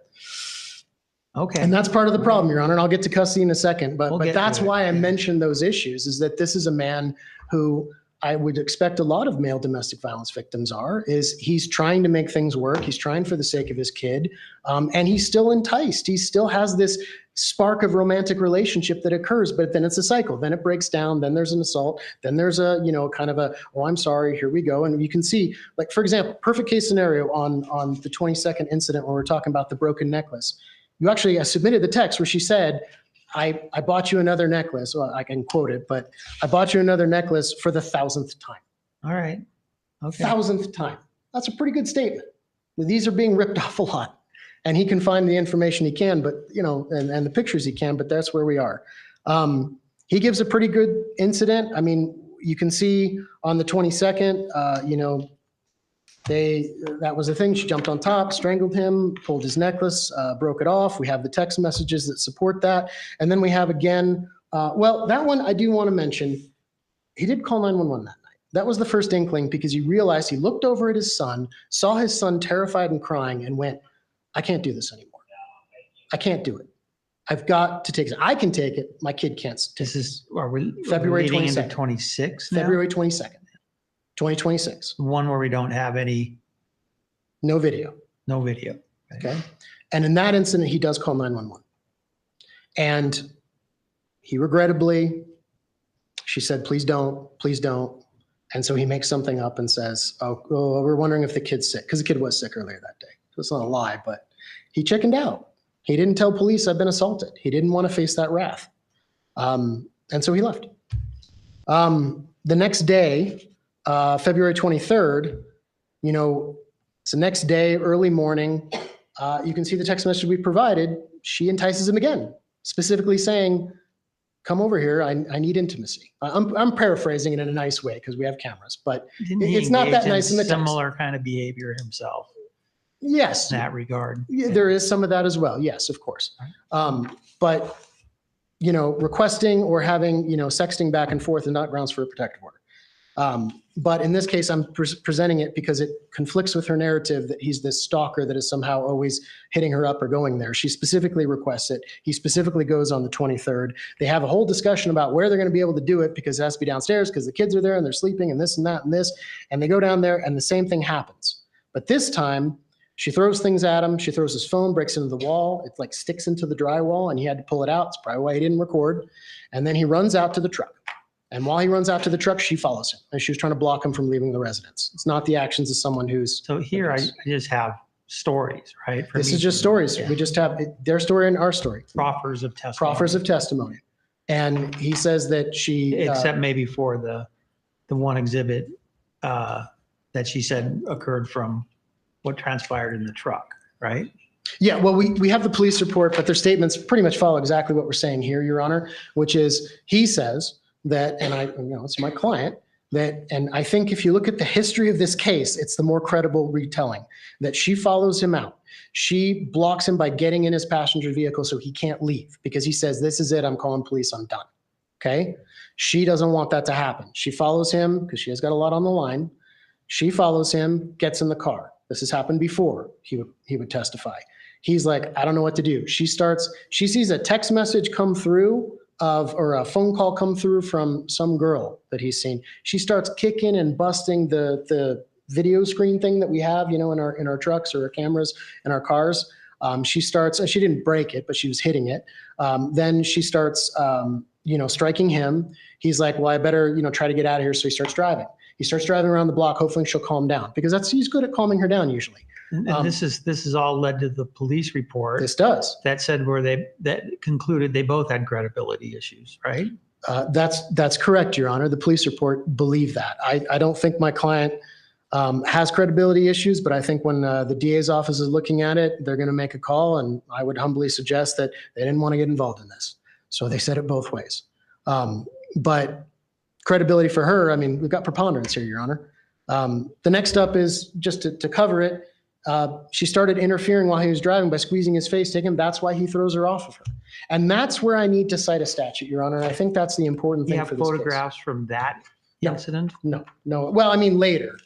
Okay. And that's part of the problem, Your Honor, and I'll get to custody in a second, We'll but get that's to it. why I mentioned those issues, is that this is a man who I would expect a lot of male domestic violence victims is he's trying to make things work. He's trying for the sake of his kid. And he's still enticed. He still has this spark of romantic relationship that occurs, but then it's a cycle. Then it breaks down. Then there's an assault. Then there's a, kind of a, oh, I'm sorry, here we go. And you can see, like, for example, perfect case scenario on the 22nd incident when we're talking about the broken necklace. You actually submitted the text where she said, I bought you another necklace. Well, I can quote it, but I bought you another necklace for the 1,000th time. All right. Okay. 1,000th time. That's a pretty good statement. These are being ripped off a lot. And he can find the information he can, but, and the pictures he can, but that's where we are. He gives a pretty good incident. I mean, you can see on the 22nd, that was the thing. She jumped on top, strangled him, pulled his necklace, broke it off. We have the text messages that support that. And then we have again, that one I do want to mention. He did call 911 that night. That was the first inkling because he realized he looked over at his son, saw his son terrified and crying and went, I can't do this anymore. I can't do it. I've got to take it. I can take it. My kid can't. Are we February leading 22nd. into 26 now? February 22nd, 2026. One where we don't have any. No video. No video. Okay. And in that incident, he does call 911. And he regrettably, she said, please don't. And so he makes something up and says, oh, we're wondering if the kid's sick. Because the kid was sick earlier that day. So it's not a lie, but he chickened out. He didn't tell police I've been assaulted. He didn't want to face that wrath. And so he left. The next day, February 23rd, it's the next day, early morning. You can see the text message we provided. She entices him again, specifically saying, come over here. I need intimacy. I'm paraphrasing it in a nice way because we have cameras, but it's not that nice in the text. Similar kind of behavior himself. Yes. In that regard. Yeah, there is some of that as well. Yes, of course. But, requesting or having, sexting back and forth is not grounds for a protective order. But in this case, I'm presenting it because it conflicts with her narrative that he's this stalker that is somehow always hitting her up or going there. She specifically requests it. He specifically goes on the 23rd. They have a whole discussion about where they're going to be able to do it because it has to be downstairs because the kids are there and they're sleeping and this and that and this. And they go down there and the same thing happens. But this time, she throws things at him. She throws his phone, breaks into the wall. It like sticks into the drywall and he had to pull it out. It's probably why he didn't record. And then he runs out to the truck. And while he runs out to the truck, she follows him. And she was trying to block him from leaving the residence. It's not the actions of someone who's. So here I just have stories, right? This is just stories. Yeah. We just have their story and our story. Proffers of testimony. Proffers of testimony. And he says that she. Except maybe for the one exhibit that she said occurred from what transpired in the truck, right? Yeah, well, we have the police report, but their statements pretty much follow exactly what we're saying here, Your Honor, which is he says that, and it's my client, that, and I think if you look at the history of this case, it's the more credible retelling, that she follows him out. She blocks him by getting in his passenger vehicle so he can't leave because he says, this is it, I'm calling police, I'm done, okay? She doesn't want that to happen. She follows him because she has got a lot on the line. She follows him, gets in the car. This has happened before, he would testify. He's like, I don't know what to do. She sees a text message come through or a phone call come through from some girl that he's seen. She starts kicking and busting the video screen thing that we have, in our trucks or our cameras in our cars. She didn't break it, but she was hitting it. Then she starts, striking him. He's like, well, I better, try to get out of here. So he starts driving. He starts driving around the block. Hopefully she'll calm down because he's good at calming her down usually. And this is all led to the police report. This does. That said that concluded they both had credibility issues, right? That's correct, Your Honor. The police report believed that. I don't think my client has credibility issues, but I think when the DA's office is looking at it, they're going to make a call, and I would humbly suggest that they didn't want to get involved in this. So they said it both ways. But credibility for her, we've got preponderance here, Your Honor. The next up is just to cover it. She started interfering while he was driving by squeezing his face, taking him. That's why he throws her off of her. And that's where I need to cite a statute, Your Honor. I think that's the important You thing have for this case. photographs from that No. incident? No. Well, I mean, later,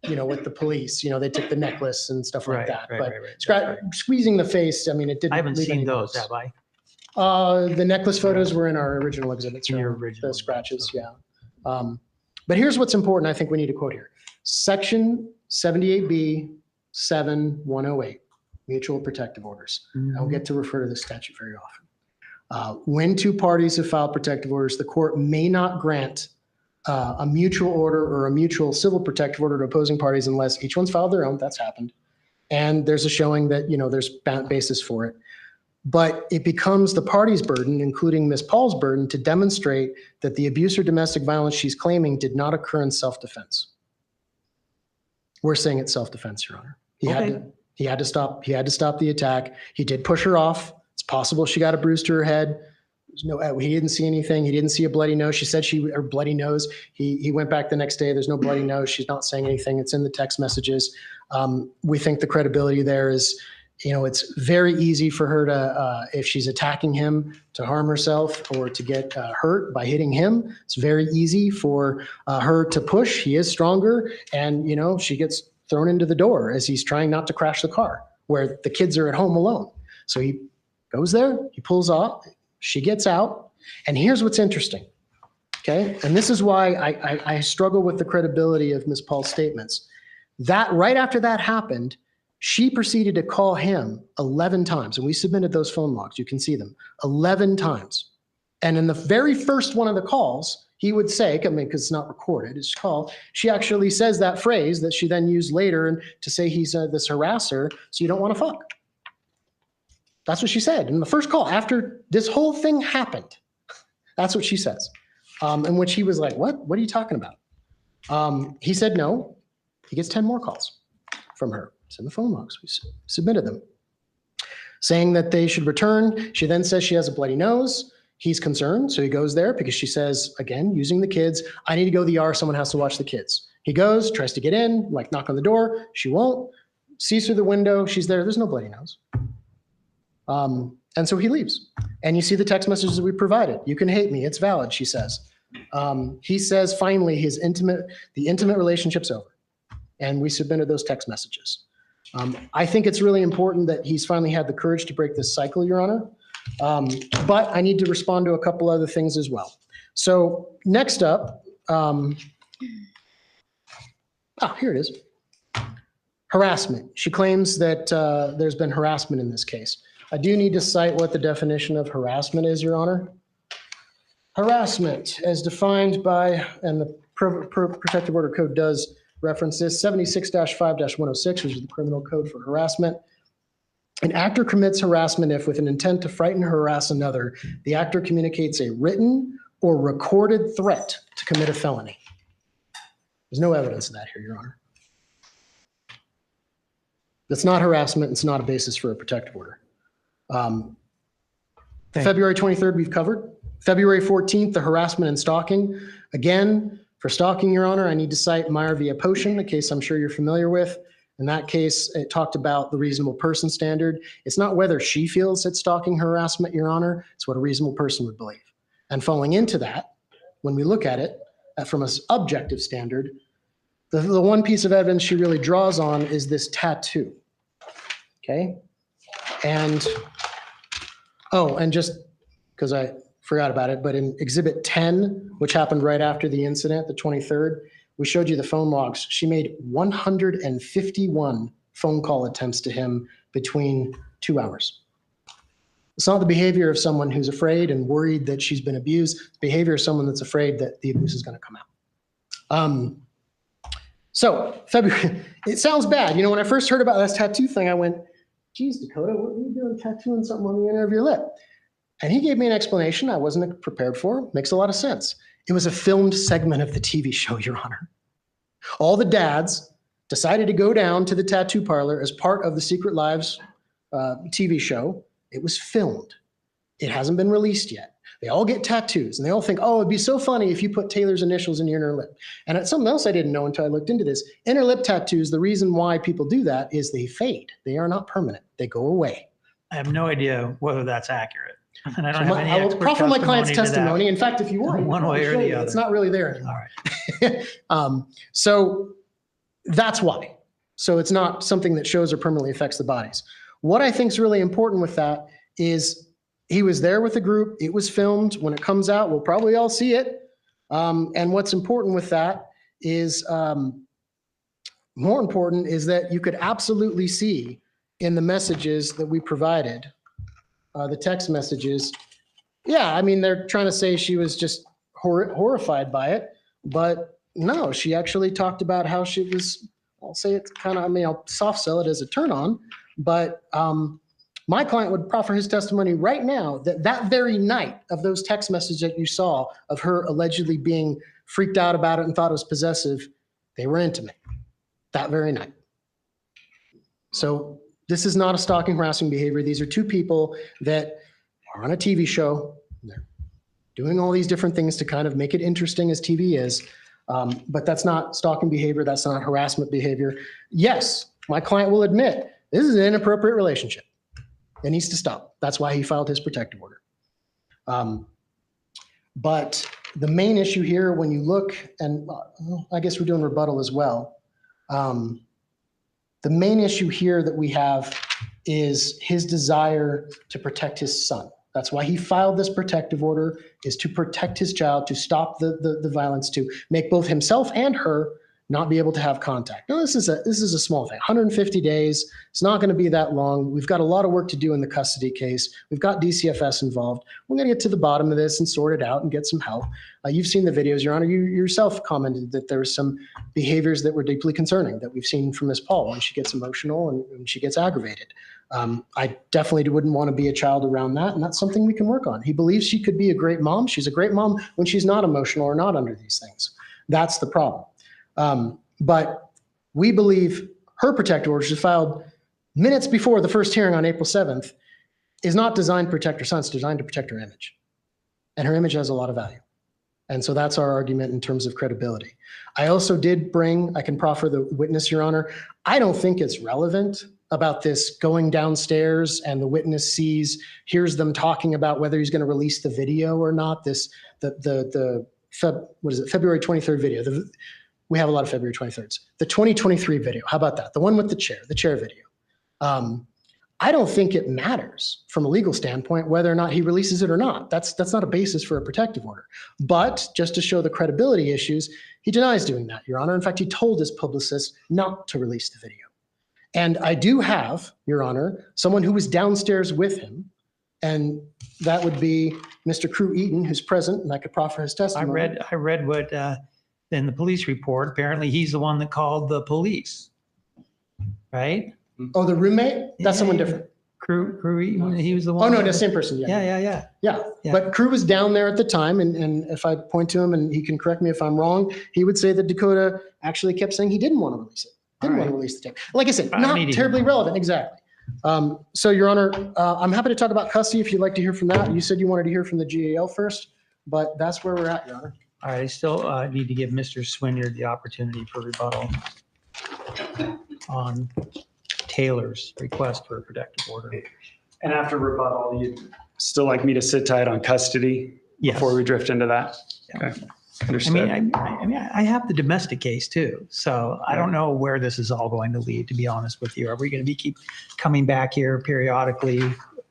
with the police, they took the necklace and stuff like that. But squeezing the face, I mean, it didn't. I haven't leave seen any those, marks. have I? The necklace photos were in our original exhibits. In your Your original the scratches, exhibits, yeah. But here's what's important. I think we need to quote here. Section 78B 7108, mutual protective orders. I don't get to refer to this statute very often. When two parties have filed protective orders, the court may not grant a mutual order or a mutual civil protective order to opposing parties unless each one's filed their own. That's happened. And there's a showing that, there's basis for it. But it becomes the party's burden, including Ms. Paul's burden, to demonstrate that the abuse or domestic violence she's claiming did not occur in self-defense. We're saying it's self-defense, Your Honor. He had to stop the attack. He did push her off. It's possible she got a bruise to her head. He didn't see anything. He didn't see a bloody nose. She said her bloody nose. He went back the next day. There's no bloody nose. She's not saying anything. It's in the text messages. We think the credibility there is, it's very easy for her to, if she's attacking him, to harm herself or to get hurt by hitting him. It's very easy for her to push. He is stronger, and she gets thrown into the door as he's trying not to crash the car where the kids are at home alone. So he goes there, he pulls off, she gets out, and here's what's interesting. Okay, and this is why I struggle with the credibility of Ms. Paul's statements. That right after that happened, she proceeded to call him 11 times, and we submitted those phone logs. You can see them 11 times. And in the very first one of the calls, he would say, because it's not recorded, it's called, she actually says that phrase that she then used later to say he's this harasser, so you don't want to fuck. That's what she said in the first call after this whole thing happened. That's what she says. In which he was like, what are you talking about? He said no. He gets 10 more calls from her. It's in the phone logs. We submitted them. Saying that they should return. She then says she has a bloody nose. He's concerned, so he goes there because she says, again, using the kids, I need to go to the ER. Someone has to watch the kids. He goes, tries to get in, knock on the door. She won't. Sees through the window. She's there. There's no bloody nose. And so he leaves. And you see the text messages that we provided. You can hate me. It's valid, she says. He says, finally, the intimate relationship's over. And we submitted those text messages. I think it's really important that he's finally had the courage to break this cycle, Your Honor. But I need to respond to a couple other things as well. So next up, here it is. Harassment. She claims that there's been harassment in this case. I do need to cite what the definition of harassment is, Your Honor. Harassment, as defined by, and the Protective Order Code does reference this, 76-5-106, which is the criminal code for harassment. An actor commits harassment if, with an intent to frighten or harass another, the actor communicates a written or recorded threat to commit a felony. There's no evidence of that here, Your Honor. That's not harassment. It's not a basis for a protective order. February 23rd, we've covered. February 14th, the harassment and stalking. Again, for stalking, Your Honor, I need to cite Meyer v. Potion, a case I'm sure you're familiar with. In that case, it talked about the reasonable person standard. It's not whether she feels it's stalking harassment, Your Honor. It's what a reasonable person would believe. And falling into that, when we look at it from an objective standard, the one piece of evidence she really draws on is this tattoo. Okay? And, and just because I forgot about it, but in Exhibit 10, which happened right after the incident, the 23rd, we showed you the phone logs. She made 151 phone call attempts to him between 2 hours. It's not the behavior of someone who's afraid and worried that she's been abused. It's the behavior of someone that's afraid that the abuse is going to come out. So February, it sounds bad. When I first heard about this tattoo thing, I went, geez, Dakota, what are you doing tattooing something on the inner of your lip? And he gave me an explanation I wasn't prepared for. Makes a lot of sense. It was a filmed segment of the TV show, Your Honor. All the dads decided to go down to the tattoo parlor as part of the Secret Lives TV show. It was filmed. It hasn't been released yet. They all get tattoos and they all think, oh, it'd be so funny if you put Taylor's initials in your inner lip. And it's something else I didn't know until I looked into this. Inner lip tattoos, the reason why people do that is they fade. They are not permanent. They go away. I have no idea whether that's accurate. And I don't So have any I will expert proffer my client's to that. testimony. In fact, if you want, One way or I'll show the you. other. It's not really there anymore. All right. So that's why. So it's not something that shows or permanently affects the bodies. What I think is really important with that is he was there with the group. It was filmed. When it comes out, we'll probably all see it. And what's important with that is, more important is that you could absolutely see in the messages that we provided, the text messages. Yeah, I mean, they're trying to say she was just horrified by it, but no, she actually talked about how she was, I'll say it's kind of, I mean, I'll soft sell it as a turn on, but my client would proffer his testimony right now that that very night of those text messages that you saw of her allegedly being freaked out about it and thought it was possessive, they were intimate that very night. So this is not a stalking, harassing behavior. These are two people that are on a TV show. They're doing all these different things to kind of make it interesting as TV is. But that's not stalking behavior. That's not harassment behavior. Yes, my client will admit this is an inappropriate relationship. It needs to stop. That's why he filed his protective order. But the main issue here, when you look, and I guess we're doing rebuttal as well. The main issue here that we have is his desire to protect his son. That's why he filed this protective order, is to protect his child, to stop the violence, to make both himself and her not be able to have contact. Now, this is a small thing, 150 days. It's not going to be that long. We've got a lot of work to do in the custody case. We've got DCFS involved. We're going to get to the bottom of this and sort it out and get some help. You've seen the videos, Your Honor. You yourself commented that there were some behaviors that were deeply concerning that we've seen from Ms. Paul when she gets emotional and when she gets aggravated. I definitely wouldn't want to be a child around that, and that's something we can work on. He believes she could be a great mom. She's a great mom when she's not emotional or not under these things. That's the problem. But we believe her protective order, which was filed minutes before the first hearing on April 7th, is not designed to protect her son. It's designed to protect her image. And her image has a lot of value. And so that's our argument in terms of credibility. I also did bring, I can proffer the witness, Your Honor. I don't think it's relevant about this going downstairs and the witness hears them talking about whether he's going to release the video or not. February 23rd video. We have a lot of February 23rds. The 2023 video, how about that? The one with the chair video. I don't think it matters from a legal standpoint whether or not he releases it or not. That's not a basis for a protective order. But just to show the credibility issues, he denies doing that, Your Honor. In fact, he told his publicist not to release the video. And I do have, Your Honor, someone who was downstairs with him, and that would be Mr. Crew Eaton, who's present, and I could proffer his testimony. I read what in the police report. Apparently, he's the one that called the police, right? Oh, the roommate? That's someone different. Crew Eaton, he was the Oh, one. no, the same person. Yeah. Yeah. But Crew was down there at the time, and if I point to him and he can correct me if I'm wrong, he would say that Dakota actually kept saying he didn't want to release it. Didn't want to release the tape. Like I said, not terribly relevant. Exactly. So, Your Honor, I'm happy to talk about custody if you'd like to hear from that. You said you wanted to hear from the GAL first, but that's where we're at, Your Honor. All right, I still need to give Mr. Swinyard the opportunity for rebuttal on Taylor's request for a protective order. And after rebuttal, you'd still like me to sit tight on custody Yes. before we drift into that? Yeah. Okay. Understood. I have the domestic case too, so I don't know where this is all going to lead, to be honest with you. Are we going to keep coming back here periodically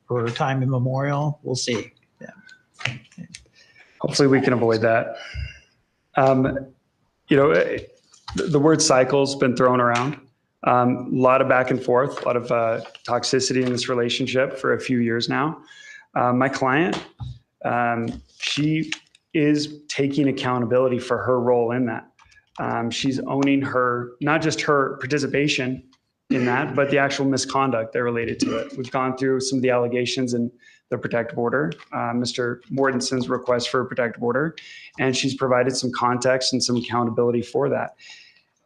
for time immemorial? We'll see. Yeah. Hopefully we can avoid that. The word cycle's been thrown around. A lot of back and forth, a lot of toxicity in this relationship for a few years now. My client, she is taking accountability for her role in that. She's owning not just her participation in that, but the actual misconduct that related to it. We've gone through some of the allegations in the protective order, Mr. Mortensen's request for a protective order, and she's provided some context and some accountability for that.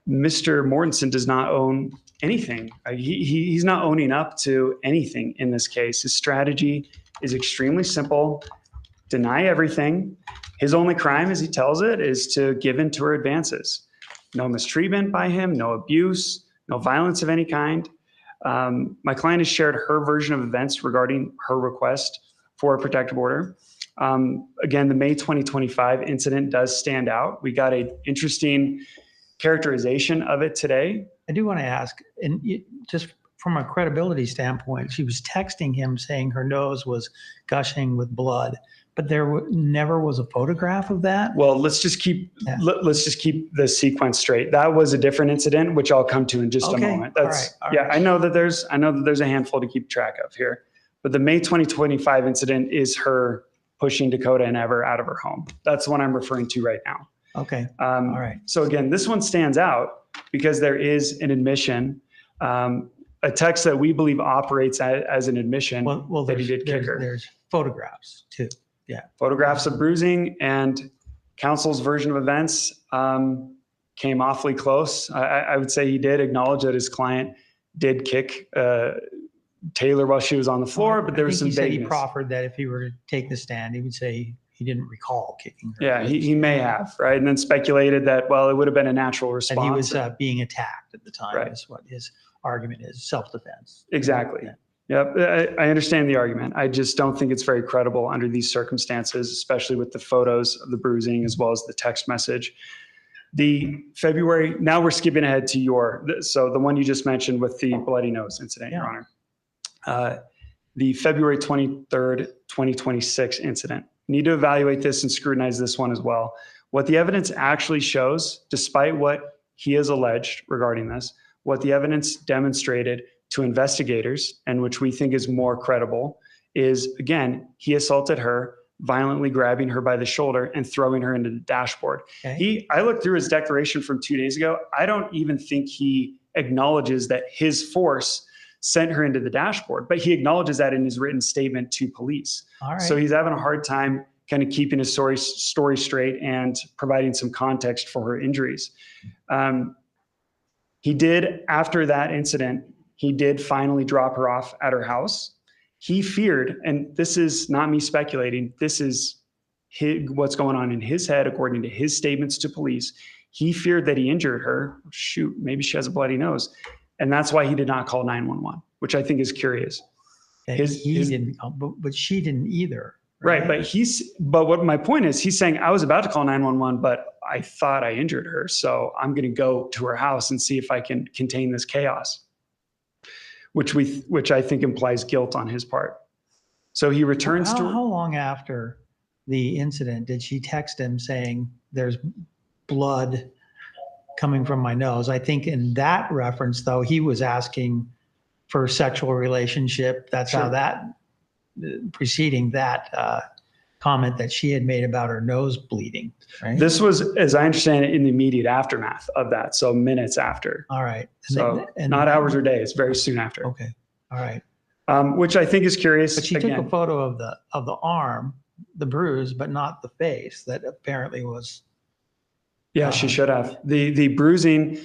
Mr. Mortensen does not own anything. He's not owning up to anything in this case. His strategy is extremely simple. deny everything. His only crime, as he tells it, is to give in to her advances. No mistreatment by him, no abuse, no violence of any kind. My client has shared her version of events regarding her request for a protective order. Again, the May 2025 incident does stand out. We got an interesting characterization of it today. I do want to ask, and just from a credibility standpoint, she was texting him saying her nose was gushing with blood, but there never was a photograph of that. Well, let's just keep the sequence straight. That was a different incident, which I'll come to in just a moment. That's all right. I know that there's a handful to keep track of here, but the May 2025 incident is her pushing Dakota and Ever out of her home. That's the one I'm referring to right now. Okay. All right. So again, this one stands out because there is an admission, a text that we believe operates as an admission that he did kick her. There's photographs too. Yeah. Photographs of bruising, and counsel's version of events came awfully close. I would say he did acknowledge that his client did kick Taylor while she was on the floor, but there was some vagueness. He proffered that if he were to take the stand, he would say he didn't recall kicking her. Yeah, he may have, right? And then speculated that, well, it would have been a natural response. And he was being attacked at the time, right. Is what his argument is, self-defense. Exactly. Yeah. Yep, I understand the argument. I just don't think it's very credible under these circumstances, especially with the photos of the bruising as well as the text message. The February, now we're skipping ahead to so the one you just mentioned with the bloody nose incident, Yeah. Your Honor. The February 23rd, 2026 incident. Need to evaluate this and scrutinize this one as well. What the evidence actually shows, despite what he has alleged regarding this, what the evidence demonstrated to investigators, and which we think is more credible, is, again, he assaulted her, violently grabbing her by the shoulder and throwing her into the dashboard. Okay. I looked through his declaration from 2 days ago. I don't even think he acknowledges that his force sent her into the dashboard, but he acknowledges that in his written statement to police. All right. So he's having a hard time kind of keeping his story straight and providing some context for her injuries. He did, after that incident, he did finally drop her off at her house. He feared, and this is not me speculating, this is what's going on in his head, according to his statements to police. He feared that he injured her. Shoot, maybe she has a bloody nose. And that's why he did not call 911, which I think is curious. He didn't, but she didn't either. Right. But what my point is, he's saying, I was about to call 911, but I thought I injured her. So I'm going to go to her house and see if I can contain this chaos, which I think implies guilt on his part. So he returns to. How long after the incident did she text him saying there's blood coming from my nose? I think in that reference, though, he was asking for a sexual relationship. That's Sure. how that preceding that comment that she had made about her nose bleeding. Right. This was, as I understand it, in the immediate aftermath of that. So minutes after. All right. So not hours or days, very soon after. Okay. All right. Which I think is curious. But she took a photo of the arm, the bruise, but not the face. That apparently was. Yeah, she should have. The bruising,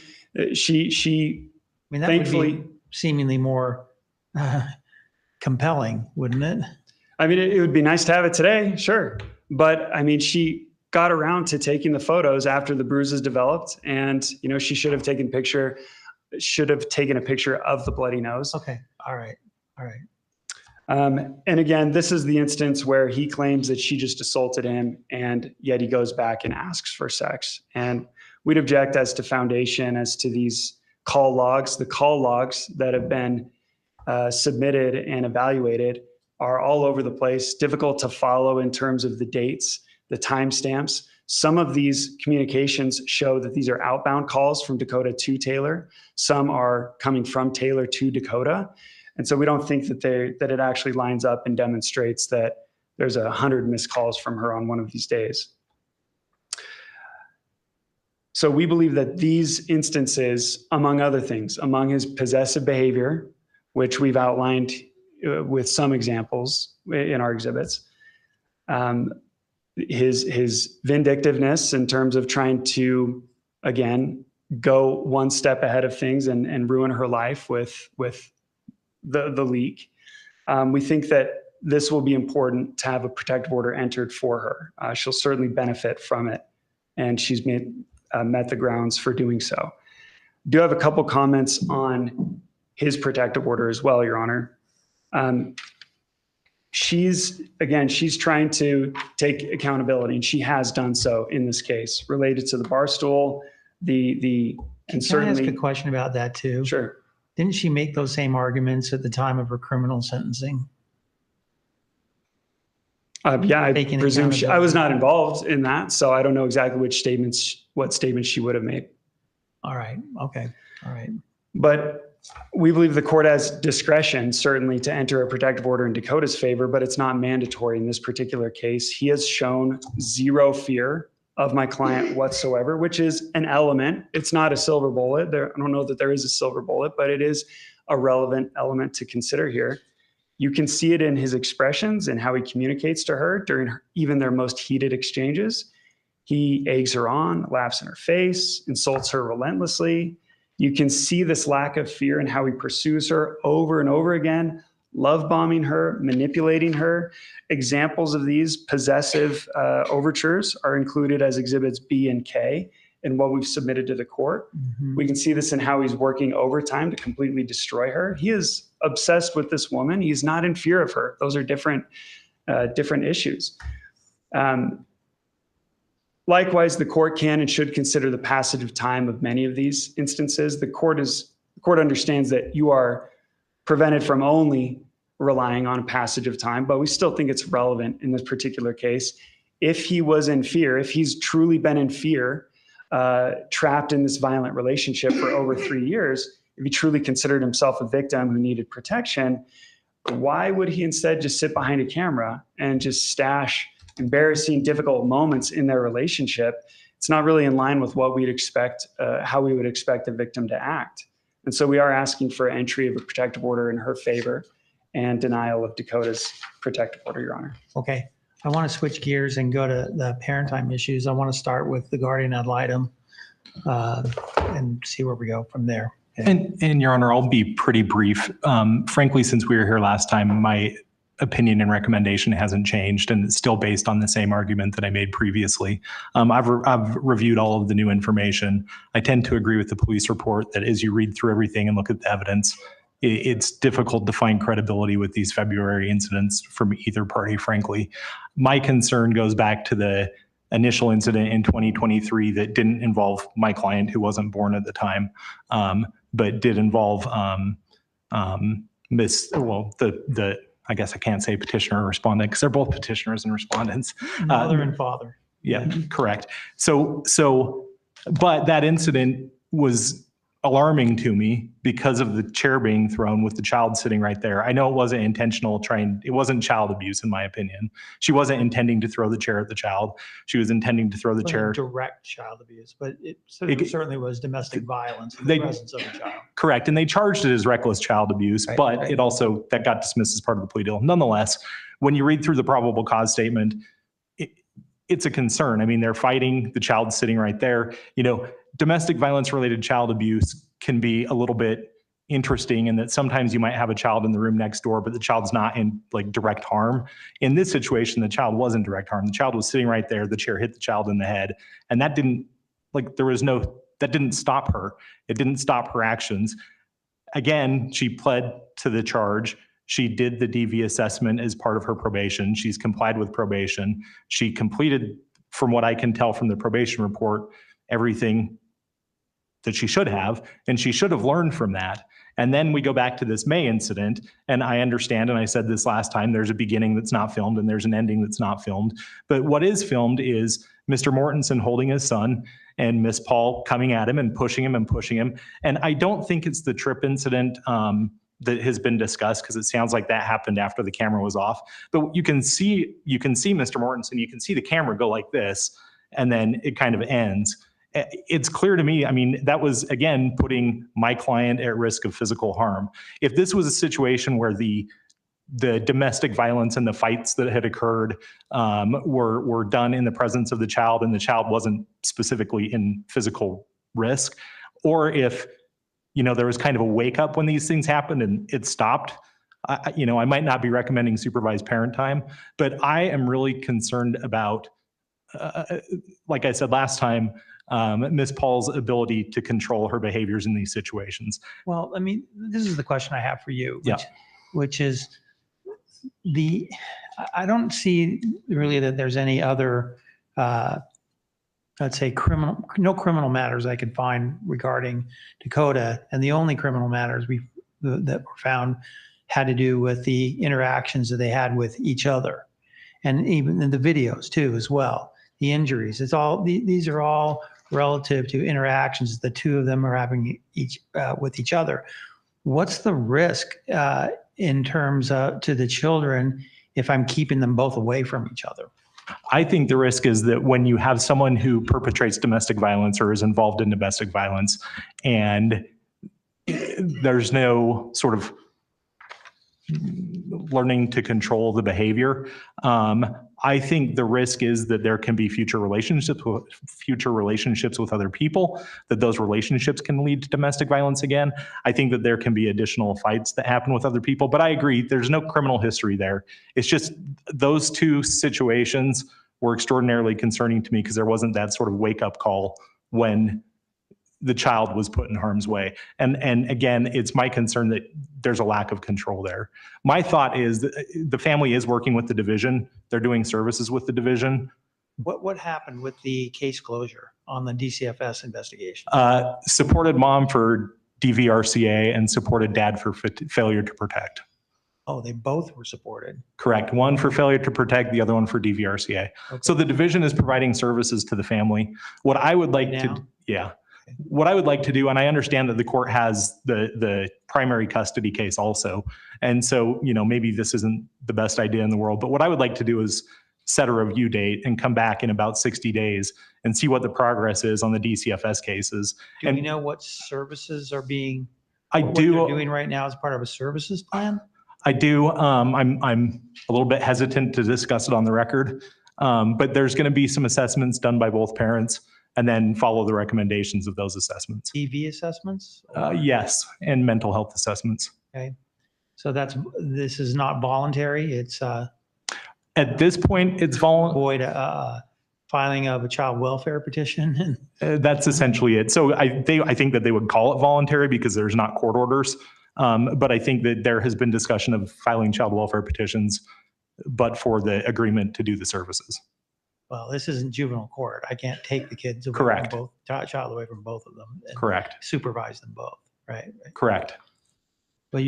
she I mean, that thankfully would be seemingly more compelling, wouldn't it? I mean, it would be nice to have it today, sure. But I mean, she got around to taking the photos after the bruises developed, and she should have taken a picture of the bloody nose. Okay. All right. And again, this is the instance where he claims that she just assaulted him, and yet he goes back and asks for sex. And we'd object as to foundation, as to these call logs. The call logs that have been submitted and evaluated are all over the place, difficult to follow in terms of the dates, the timestamps. Some of these communications show that these are outbound calls from Dakota to Taylor. Some are coming from Taylor to Dakota. And so we don't think that it actually lines up and demonstrates that there's 100 missed calls from her on one of these days. So we believe that these instances, among other things, among his possessive behavior, which we've outlined with some examples in our exhibits, his vindictiveness in terms of trying to, again, go one step ahead of things and ruin her life with the leak. We think that this will be important to have a protective order entered for her. She'll certainly benefit from it, and she's met the grounds for doing so. Do have a couple comments on his protective order as well, Your Honor. She's trying to take accountability, and she has done so in this case related to the bar stool. And Can I ask a question about that too? Sure. Didn't she make those same arguments at the time of her criminal sentencing? Yeah, I Taking presume I was accountability. not involved in that, so I don't know exactly what statements she would have made. All right. Okay. All right. But we believe the court has discretion, certainly, to enter a protective order in Dakota's favor, but it's not mandatory in this particular case. He has shown zero fear of my client whatsoever, which is an element. It's not a silver bullet. I don't know that there is a silver bullet, but it is a relevant element to consider here. You can see it in his expressions and how he communicates to her during even their most heated exchanges. He eggs her on, laughs in her face, insults her relentlessly. You can see this lack of fear in how he pursues her over and over again, love bombing her, manipulating her. Examples of these possessive overtures are included as exhibits B and K in what we've submitted to the court. Mm-hmm. We can see this in how he's working overtime to completely destroy her. He is obsessed with this woman. He's not in fear of her. Those are different issues. Likewise, the court can and should consider the passage of time of many of these instances. The court understands that you are prevented from only relying on a passage of time, but we still think it's relevant in this particular case. If he was in fear, if he's truly been in fear, trapped in this violent relationship for over 3 years, if he truly considered himself a victim who needed protection, why would he instead just sit behind a camera and just stash embarrassing, difficult moments in their relationship? It's not really in line with what we'd expect, how we would expect a victim to act. And so we are asking for entry of a protective order in her favor and denial of Dakota's protective order, Your Honor. Okay. I want to switch gears and go to the parent time issues. I want to start with the guardian ad litem and see where we go from there. Okay. And Your Honor, I'll be pretty brief. Frankly, since we were here last time, my opinion and recommendation hasn't changed, and it's still based on the same argument that I made previously. I've reviewed all of the new information. I tend to agree with the police report that as you read through everything and look at the evidence, it's difficult to find credibility with these February incidents from either party, frankly. My concern goes back to the initial incident in 2023 that didn't involve my client, who wasn't born at the time, but did involve I guess I can't say petitioner or respondent because they're both petitioners and respondents. Mother and father. Yeah, correct. But that incident was alarming to me because of the chair being thrown with the child sitting right there. I know it wasn't intentional it wasn't child abuse in my opinion. She wasn't intending to throw the chair at the child. She was intending to throw the chair. Direct child abuse, but it certainly was domestic violence in the presence of the child. Correct. And they charged it as reckless child abuse, but it also, that got dismissed as part of the plea deal. Nonetheless, when you read through the probable cause statement, it's a concern. I mean, they're fighting, the child's sitting right there. Domestic violence related child abuse can be a little bit interesting in that sometimes you might have a child in the room next door, but the child's not in direct harm. In this situation, the child was in direct harm. The child was sitting right there. The chair hit the child in the head. And that didn't stop her. It didn't stop her actions. Again, she pled to the charge. She did the DV assessment as part of her probation. She's complied with probation. She completed, from what I can tell from the probation report, everything that she should have, and she should have learned from that. And then we go back to this May incident, and I understand, and I said this last time, there's a beginning that's not filmed and there's an ending that's not filmed. But what is filmed is Mr. Mortensen holding his son and Miss Paul coming at him and pushing him and pushing him. And I don't think it's the trip incident that has been discussed, because it sounds like that happened after the camera was off. But you can see Mr. Mortensen, you can see the camera go like this, and then it kind of ends. It's clear to me, I mean, that was, again, putting my client at risk of physical harm. If this was a situation where the domestic violence and the fights that had occurred were done in the presence of the child, and the child wasn't specifically in physical risk, or if there was kind of a wake up when these things happened and it stopped, I might not be recommending supervised parent time, but I am really concerned about, like I said last time, Ms. Paul's ability to control her behaviors in these situations. Well, I mean, this is the question I have for you, Yeah. which is I don't see really that there's any other, let's say no criminal matters I could find regarding Dakota. And the only criminal matters that were found had to do with the interactions that they had with each other. And even in the videos too, as well, the injuries, these are all relative to interactions the two of them are having with each other. What's the risk in terms of to the children if I'm keeping them both away from each other? I think the risk is that when you have someone who perpetrates domestic violence or is involved in domestic violence and there's no sort of learning to control the behavior, I think the risk is that there can be future relationships with other people, that those relationships can lead to domestic violence again. I think that there can be additional fights that happen with other people, but I agree, there's no criminal history there. It's just those two situations were extraordinarily concerning to me because there wasn't that sort of wake-up call when the child was put in harm's way. And again, it's my concern that there's a lack of control there. My thought is that the family is working with the division. They're doing services with the division. What happened with the case closure on the DCFS investigation? Supported mom for DVRCA and supported dad for failure to protect. Oh, they both were supported. Correct. One for failure to protect, the other one for DVRCA. Okay. So the division is providing services to the family. What I would like to, yeah. What I would like to do, and I understand that the court has the primary custody case also, and so, maybe this isn't the best idea in the world, but what I would like to do is set a review date and come back in about 60 days and see what the progress is on the DCFS cases. Do we know what services are being, what they're doing right now as part of a services plan? I do. I'm a little bit hesitant to discuss it on the record, but there's going to be some assessments done by both parents, and then follow the recommendations of those assessments. EV assessments? Yes, and mental health assessments. Okay, so this is not voluntary. It's at this point, it's voluntary. Avoid filing of a child welfare petition. That's essentially it. So I think that they would call it voluntary because there's not court orders, but I think that there has been discussion of filing child welfare petitions, but for the agreement to do the services. Well, this isn't juvenile court. I can't take the kids away Correct. from both, child away from both of them. And correct. Supervise them both, right? Correct. But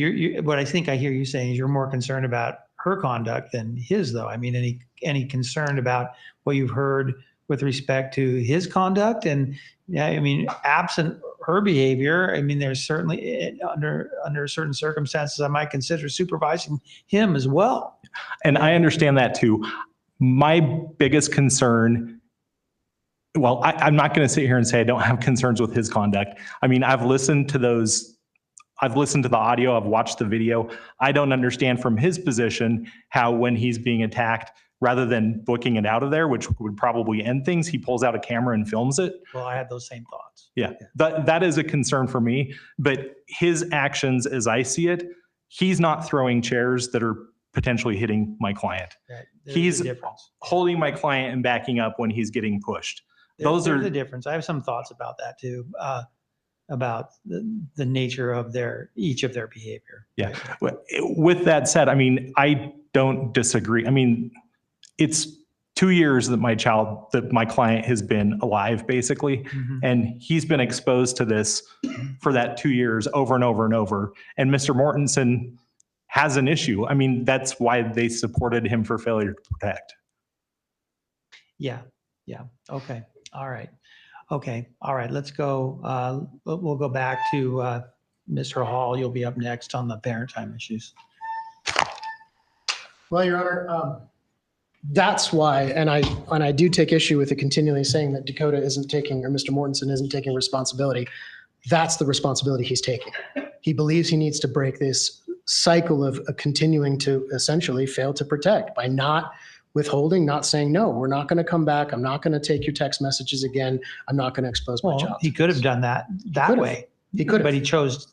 what I think I hear you saying is you're more concerned about her conduct than his, though. I mean, any concern about what you've heard with respect to his conduct? And yeah, I mean, absent her behavior, I mean, there's certainly under certain circumstances, I might consider supervising him as well. And I understand that too. My biggest concern, well, I'm not going to sit here and say I don't have concerns with his conduct. I mean, I've listened to the audio, I've watched the video. I don't understand from his position how when he's being attacked, rather than booking it out of there, which would probably end things, he pulls out a camera and films it. Well, I had those same thoughts. Yeah, that is a concern for me. But his actions, as I see it, he's not throwing chairs that are potentially hitting my client. Right. He's holding my client and backing up when he's getting pushed. Those are the difference. I have some thoughts about that too, about the nature of each of their behavior. Yeah. With that said, I mean, I don't disagree. I mean, it's 2 years that my client has been alive, basically, Mm-hmm. and he's been exposed to this for that 2 years over and over and over. And Mr. Mortensen has an issue. I mean, that's why they supported him for failure to protect. Yeah. Okay. All right. Let's go. We'll go back to Mr. Hall. You'll be up next on the parent time issues. Well, Your Honor, that's why, and I do take issue with it continually saying that Dakota isn't taking, or Mr. Mortensen isn't taking responsibility. That's the responsibility he's taking. He believes he needs to break this cycle of continuing to essentially fail to protect by not withholding, not saying, no, we're not going to come back. I'm not going to take your text messages again. I'm not going to expose my child. He could have done that way. He could have. But he chose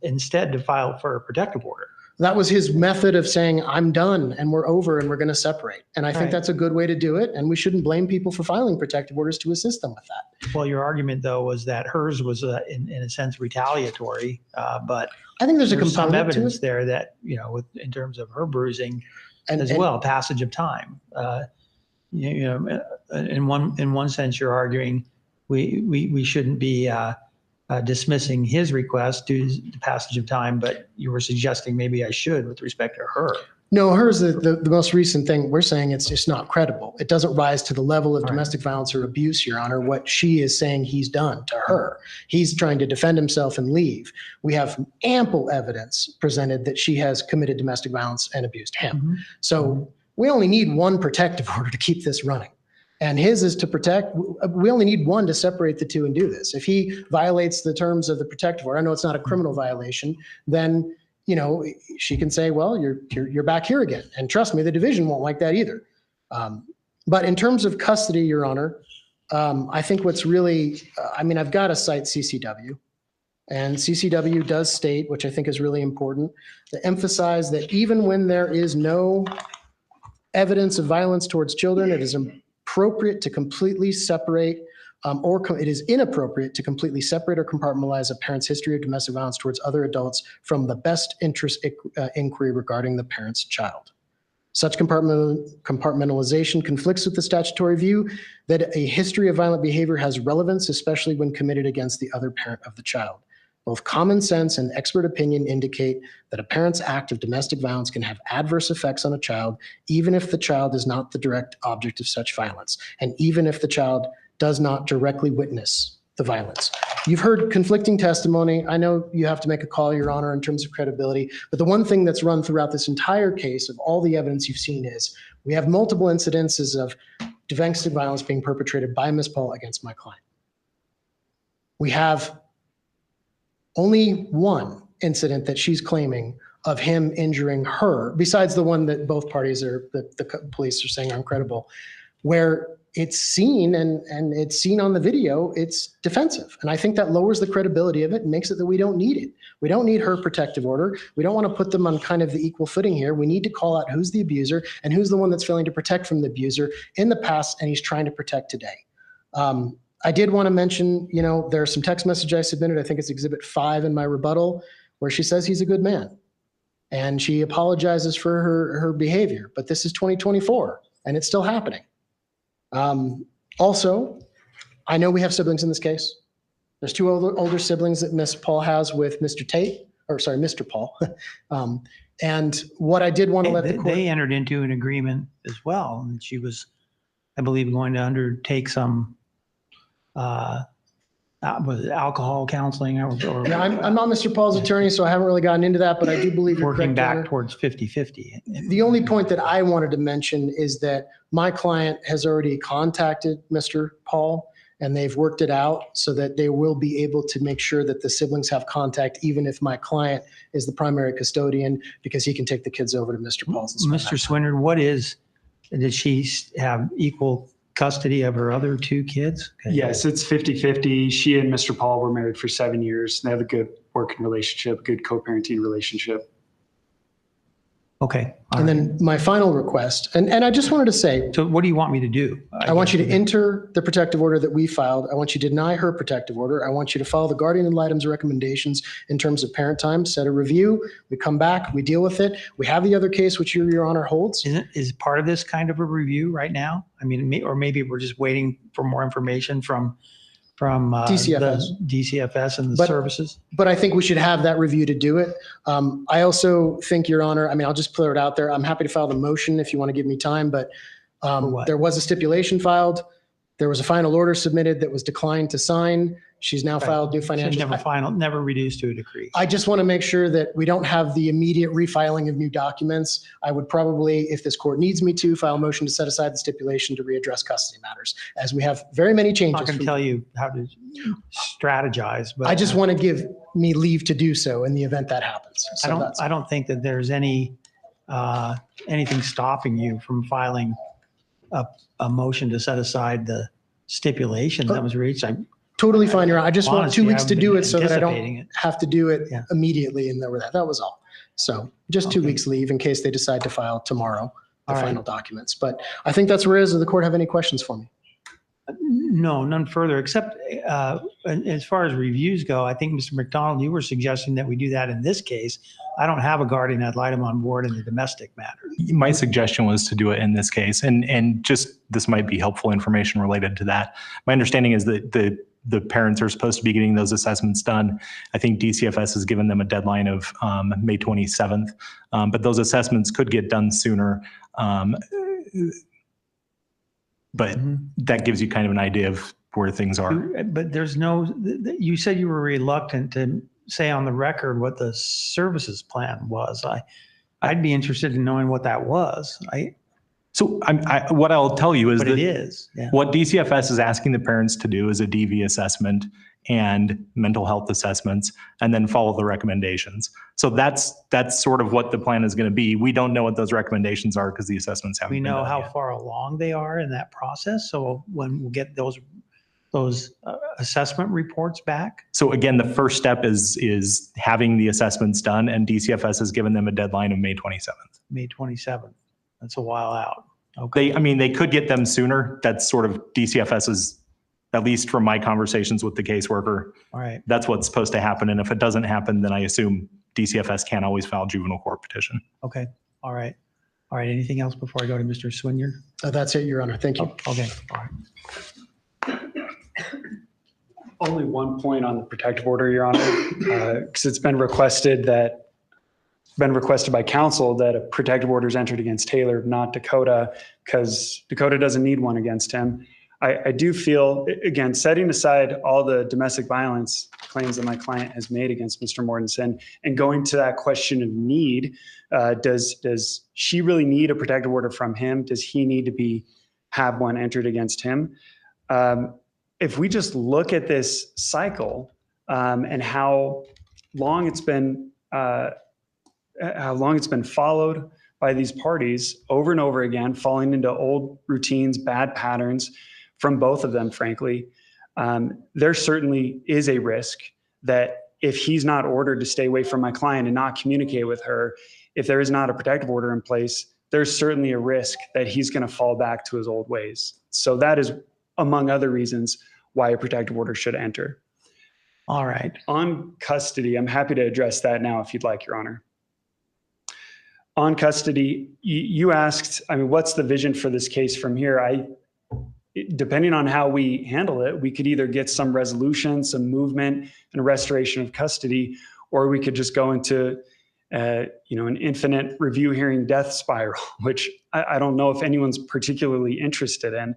instead to file for a protective order. That was his method of saying, I'm done and we're over and we're going to separate. And I think Right. that's a good way to do it. And we shouldn't blame people for filing protective orders to assist them with that. Well, your argument though was that hers was in a sense retaliatory, but I think there's a there's some component to evidence it. there that, in terms of her bruising And, as well, passage of time. In one sense, you're arguing we shouldn't be dismissing his request due to the passage of time, but you were suggesting maybe I should with respect to her. No, hers, the most recent thing we're saying, it's just not credible. It doesn't rise to the level of Right. domestic violence or abuse, Your Honor, what she is saying he's done to her. He's trying to defend himself and leave. We have ample evidence presented that she has committed domestic violence and abused him. Mhm. So we only need one protective order to keep this running. And his is to protect, we only need one to separate the two and do this. If he violates the terms of the protective order, I know it's not a criminal violation, then she can say, well, you're back here again. And trust me, the division won't like that either. But in terms of custody, Your Honor, I think what's really, I've got to cite CCW. And CCW does state, which I think is really important, to emphasize that even when there is no evidence of violence towards children, it is appropriate to completely separate it is inappropriate to completely separate or compartmentalize a parent's history of domestic violence towards other adults from the best interest inquiry regarding the parent's child. Such compartmentalization conflicts with the statutory view that a history of violent behavior has relevance, especially when committed against the other parent of the child. Both common sense and expert opinion indicate that a parent's act of domestic violence can have adverse effects on a child, even if the child is not the direct object of such violence, and even if the child does not directly witness the violence. You've heard conflicting testimony. I know you have to make a call, Your Honor, in terms of credibility, but the one thing that's run throughout this entire case of all the evidence you've seen is we have multiple incidences of domestic violence being perpetrated by Ms. Paul against my client. We have only one incident that she's claiming of him injuring her, besides the one that both parties the police are saying are incredible, where it's seen and it's seen on the video, it's defensive. And I think that lowers the credibility of it and makes it that we don't need it. We don't need her protective order. We don't want to put them on kind of the equal footing here. We need to call out who's the abuser and who's the one that's failing to protect from the abuser in the past and he's trying to protect today. I did want to mention, there's some text message I submitted. I think it's Exhibit 5 in my rebuttal where she says he's a good man. And she apologizes for her behavior. But this is 2024 and it's still happening. Also, I know we have siblings in this case. There's two older siblings that Miss Paul has with Mr. Paul. And what I did want to let the court. They entered into an agreement as well. And she was, I believe, going to undertake some, was it alcohol counseling or Yeah, I'm not Mr. Paul's attorney, so I haven't really gotten into that, but I do believe you're working correct, back Your Honor. towards 50-50. The only point that I wanted to mention is that my client has already contacted Mr. Paul and they've worked it out so that they will be able to make sure that the siblings have contact, even if my client is the primary custodian, because he can take the kids over to Mr. Paul's. And spend Mr. that time. Swinard, did she have equal custody of her other two kids? Okay. Yes, it's 50-50. She and Mr. Paul were married for 7 years. They have a good working relationship, good co-parenting relationship. Okay. All And right. then my final request, and I just wanted to say, So what do you want me to do? I want you to enter the protective order that we filed. I want you to deny her protective order. I want you to follow the guardian ad litem's recommendations in terms of parent time, set a review. We come back, we deal with it. We have the other case, which Your Honor holds. Is part of this kind of a review right now? I mean, or maybe we're just waiting for more information from DCFS. the DCFS and the But- services? But I think we should have that review to do it. I also think, Your Honor, I'll just put it out there. I'm happy to file the motion if you want to give me time, but what? there was a stipulation filed. There was a final order submitted that was declined to sign. She's now filed new financial. Never reduced to a decree. I just want to make sure that we don't have the immediate refiling of new documents. I would probably, if this court needs me to, file a motion to set aside the stipulation to readdress custody matters, as we have very many I'm changes. not going to tell you how to strategize, but I just want to give me leave to do so in the event that happens. So that's- I don't think that there's anything stopping you from filing a motion to set aside the stipulation that was reached. Totally fine, Your Honor. I just want 2 Honestly, weeks to I've do been it so that I anticipating don't it. have to do it Yeah. immediately. And that was all. So just 2 Okay. weeks leave in case they decide to file tomorrow, the All right. final documents. But I think that's where it is. Does the court have any questions for me? No, none further, except as far as reviews go, I think, Mr. McDonald, you were suggesting that we do that in this case. I don't have a guardian ad litem on board in the domestic matter. My suggestion was to do it in this case, and just this might be helpful information related to that. My understanding is that the parents are supposed to be getting those assessments done. I think DCFS has given them a deadline of May 27th, but those assessments could get done sooner. But that gives you kind of an idea of where things are. But there's no, you said you were reluctant to say on the record what the services plan was. I'd be interested in knowing what that was. So what I'll tell you is But that it is. Yeah. what DCFS is asking the parents to do is a DV assessment and mental health assessments, and then follow the recommendations. So that's sort of what the plan is going to be. We don't know what those recommendations are because the assessments haven't We been know done how yet. far along they are in that process. So when we'll get those assessment reports back. So again, the first step is having the assessments done, and DCFS has given them a deadline of May 27th. May 27th. That's a while out. Okay. They could get them sooner. That's sort of DCFS's, at least from my conversations with the caseworker, All right. that's what's supposed to happen. And if it doesn't happen, then I assume DCFS can't always file juvenile court petition. Okay. All right. All right. Anything else before I go to Mr. Swinyer? That's it, Your Honor. Thank you. Okay. All right. Only one point on the protective order, Your Honor, because it's been requested by counsel that a protective order is entered against Taylor, not Dakota, because Dakota doesn't need one against him. I do feel, again, setting aside all the domestic violence claims that my client has made against Mr. Mortensen and going to that question of need, does she really need a protective order from him? Does he need to have one entered against him? If we just look at this cycle and how long it's been followed by these parties over and over again, falling into old routines, bad patterns from both of them, frankly, there certainly is a risk that if he's not ordered to stay away from my client and not communicate with her, if there is not a protective order in place, there's certainly a risk that he's going to fall back to his old ways. So that is, among other reasons, why a protective order should enter. All right. On custody, I'm happy to address that now if you'd like, Your Honor. On custody, you asked, what's the vision for this case from here? Depending on how we handle it, we could either get some resolution, some movement, and a restoration of custody, or we could just go into an infinite review hearing death spiral, which I don't know if anyone's particularly interested in.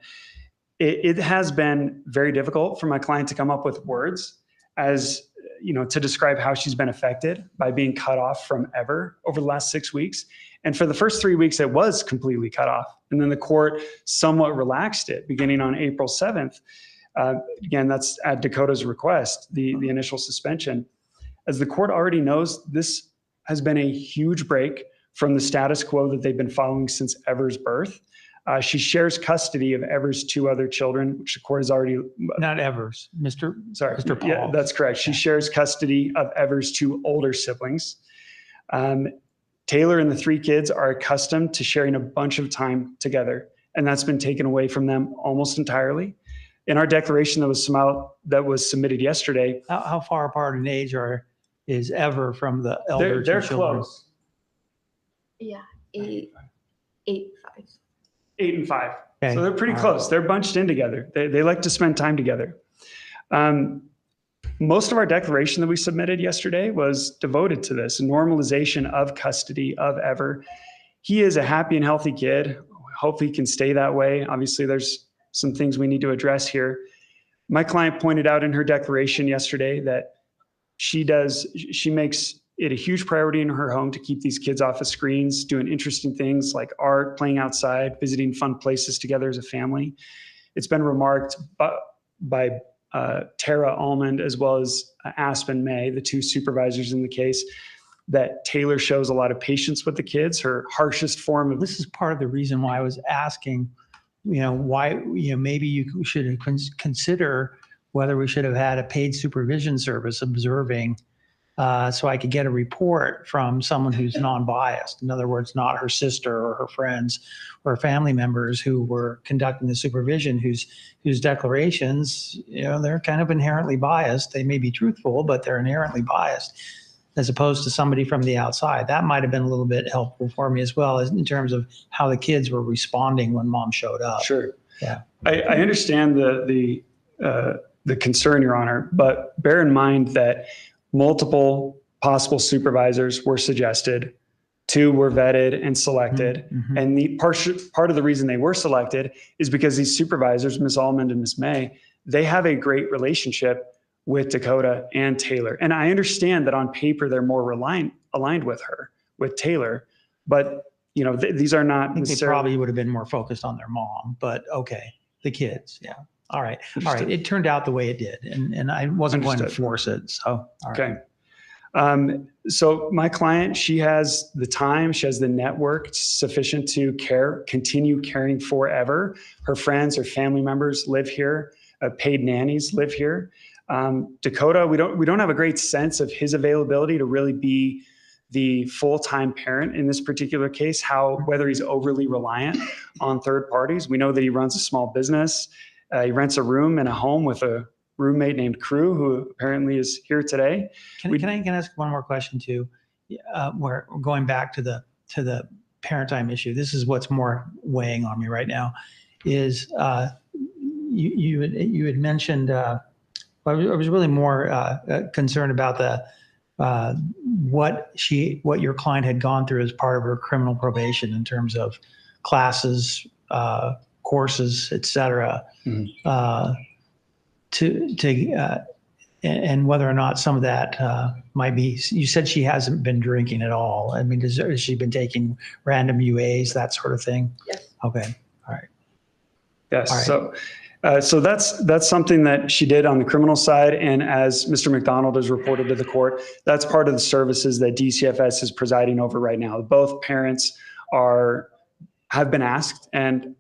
It has been very difficult for my client to come up with words to describe how she's been affected by being cut off from ever over the last 6 weeks. And for the first 3 weeks, it was completely cut off. And then the court somewhat relaxed it beginning on April 7th. Again, that's at Dakota's request, the initial suspension. As the court already knows, this has been a huge break from the status quo that they've been following since Ever's birth. She shares custody of Ever's 2 other children, which the court has already... Not Evers, Mr. Paul. Yeah, that's correct. She shares custody of Ever's 2 older siblings. Taylor and the 3 kids are accustomed to sharing a bunch of time together, and that's been taken away from them almost entirely. In our declaration that was submitted yesterday... How far apart in age is Ever from the elder they're 2 children? close. Yeah, 8, 5. 8 and 5. Okay. So they're pretty All close. They're bunched in together. They like to spend time together. Most of our declaration that we submitted yesterday was devoted to this normalization of custody of Ever. He is a happy and healthy kid. Hope he can stay that way. Obviously, there's some things we need to address here. My client pointed out in her declaration yesterday that she makes it a huge priority in her home to keep these kids off of screens, doing interesting things like art, playing outside, visiting fun places together as a family. It's been remarked by Tara Almond as well as Aspen May, the 2 supervisors in the case, that Taylor shows a lot of patience with the kids. Her harshest form of... This is part of the reason why I was asking, why, maybe you should consider whether we should have had a paid supervision service observing so I could get a report from someone who's non-biased. In other words, not her sister or her friends or family members who were conducting the supervision, whose declarations, they're kind of inherently biased. They may be truthful, but they're inherently biased, as opposed to somebody from the outside. That might have been a little bit helpful for me as well, as in terms of how the kids were responding when mom showed up. Sure. Yeah. I understand the concern, Your Honor, but bear in mind that multiple possible supervisors were suggested. 2 were vetted and selected. Mm-hmm. And the part of the reason they were selected is because these supervisors, Ms. Almond and Ms. May, they have a great relationship with Dakota and Taylor. And I understand that on paper, they're more aligned with Taylor, but these are not I think they necessarily. probably would have been more focused on their mom, but okay, the kids, yeah. All right. All right. It turned out the way it did, and I wasn't going to force it. So, all right. Okay. So my client, she has the time, she has the network sufficient to continue caring forever. Her friends, her family members live here. Paid nannies live here. Dakota, we don't have a great sense of his availability to really be the full-time parent in this particular case, whether he's overly reliant on third parties. We know that he runs a small business. He rents a room in a home with a roommate named Crew, who apparently is here today. Can I ask one more question too? We're going back to the parent time issue. This is what's more weighing on me right now. Is you had mentioned. I was really more concerned about what your client had gone through as part of her criminal probation in terms of classes, courses, et cetera, and whether or not some of that might be. You said she hasn't been drinking at all. I mean, has she been taking random UAs, that sort of thing? Yes. Okay. All right. Yes. All right. So that's something that she did on the criminal side. And as Mr. McDonald has reported to the court, that's part of the services that DCFS is presiding over right now. Both parents have been asked and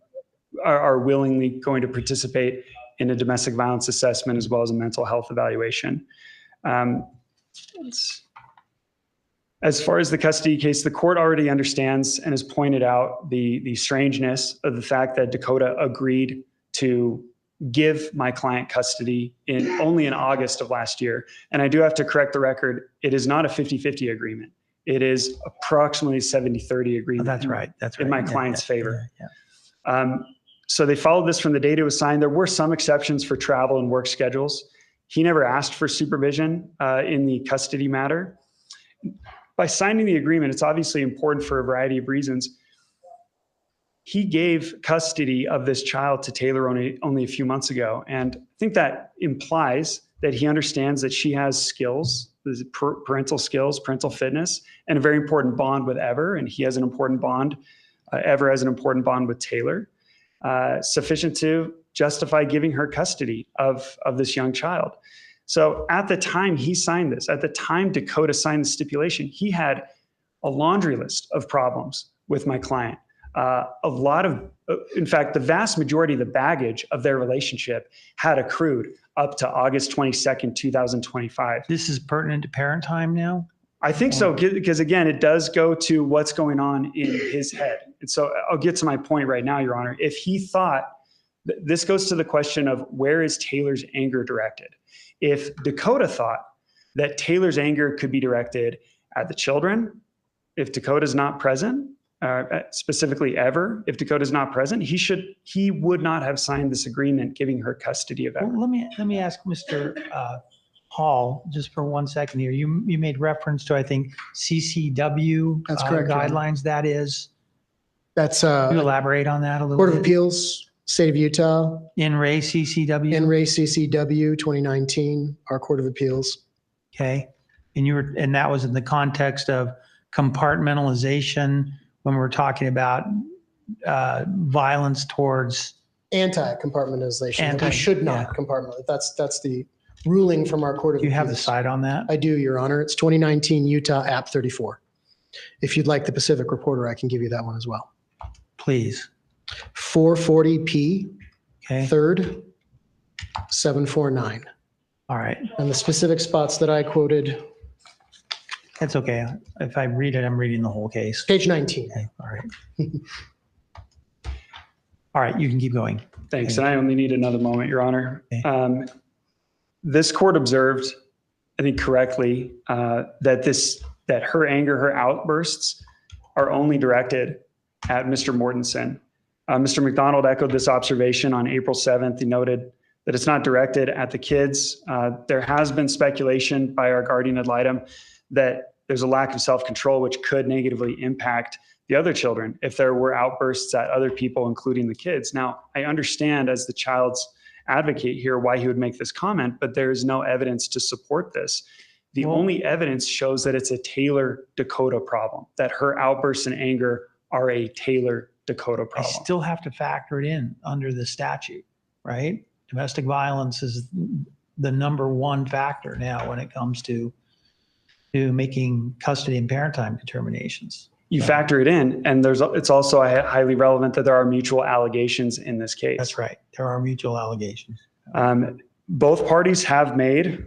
are willingly going to participate in a domestic violence assessment as well as a mental health evaluation. As far as the custody case, the court already understands and has pointed out the strangeness of the fact that Dakota agreed to give my client custody only in August of last year. And I do have to correct the record. It is not a 50-50 agreement. It is approximately a 70-30 agreement. Oh, that's right. That's right. In my client's favor. Yeah. So they followed this from the date it was signed. There were some exceptions for travel and work schedules. He never asked for supervision in the custody matter. By signing the agreement, it's obviously important for a variety of reasons. He gave custody of this child to Taylor only a few months ago. And I think that implies that he understands that she has skills, parental skills, parental fitness, and a very important bond with Ever. And he has an important bond, Ever has an important bond with Taylor, sufficient to justify giving her custody of this young child. So at the time he signed this, at the time Dakota signed the stipulation, he had a laundry list of problems with my client. In fact, the vast majority of the baggage of their relationship had accrued up to August 22nd, 2025. This is pertinent to parent time now? I think so, because again, it does go to what's going on in his head. And so I'll get to my point right now, Your Honor. If he thought, this goes to the question of where is Taylor's anger directed? If Dakota thought that Taylor's anger could be directed at the children, if Dakota's not present, specifically Ever, if Dakota's not present, he would not have signed this agreement giving her custody of Ever. Well, let me ask Mr. Hall just for 1 second here. You made reference to, I think, CCW. That's correct, Your Honor. Guidelines. That's Can you elaborate on that a little Court bit? of Appeals, State of Utah, In Ray CCW. NRA CCW 2019, our Court of Appeals. Okay. And that was in the context of compartmentalization when we're talking about violence towards Anti-compartmentalization. We should not compartmentalize. That's the ruling from our Court of Do you Appeals. have the site on that? I do, Your Honor. It's 2019 Utah App 34. If you'd like the Pacific Reporter, I can give you that one as well. Please. 440P, Okay. 3rd, 749. All right. And the specific spots that I quoted It's okay. If I read it, I'm reading the whole case. Page 19. Okay, all right. All right, you can keep going. Thanks. And I only need another moment, Your Honor. Okay. This court observed, I think correctly, that her anger, her outbursts are only directed at Mr. Mortensen. Mr. McDonald echoed this observation on April 7th. He noted that it's not directed at the kids. There has been speculation by our guardian ad litem that there's a lack of self-control, which could negatively impact the other children if there were outbursts at other people, including the kids. Now, I understand as the child's advocate here why he would make this comment, but there is no evidence to support this. The only evidence shows that it's a Taylor-Dakota problem, that her outbursts and anger are a Taylor-Dakota I problem. still have to factor it in under the statute, right? Domestic violence is the number one factor now when it comes to making custody and parent time determinations. You factor it in, and it's also highly relevant that there are mutual allegations in this case. That's right. There are mutual allegations. Both parties have made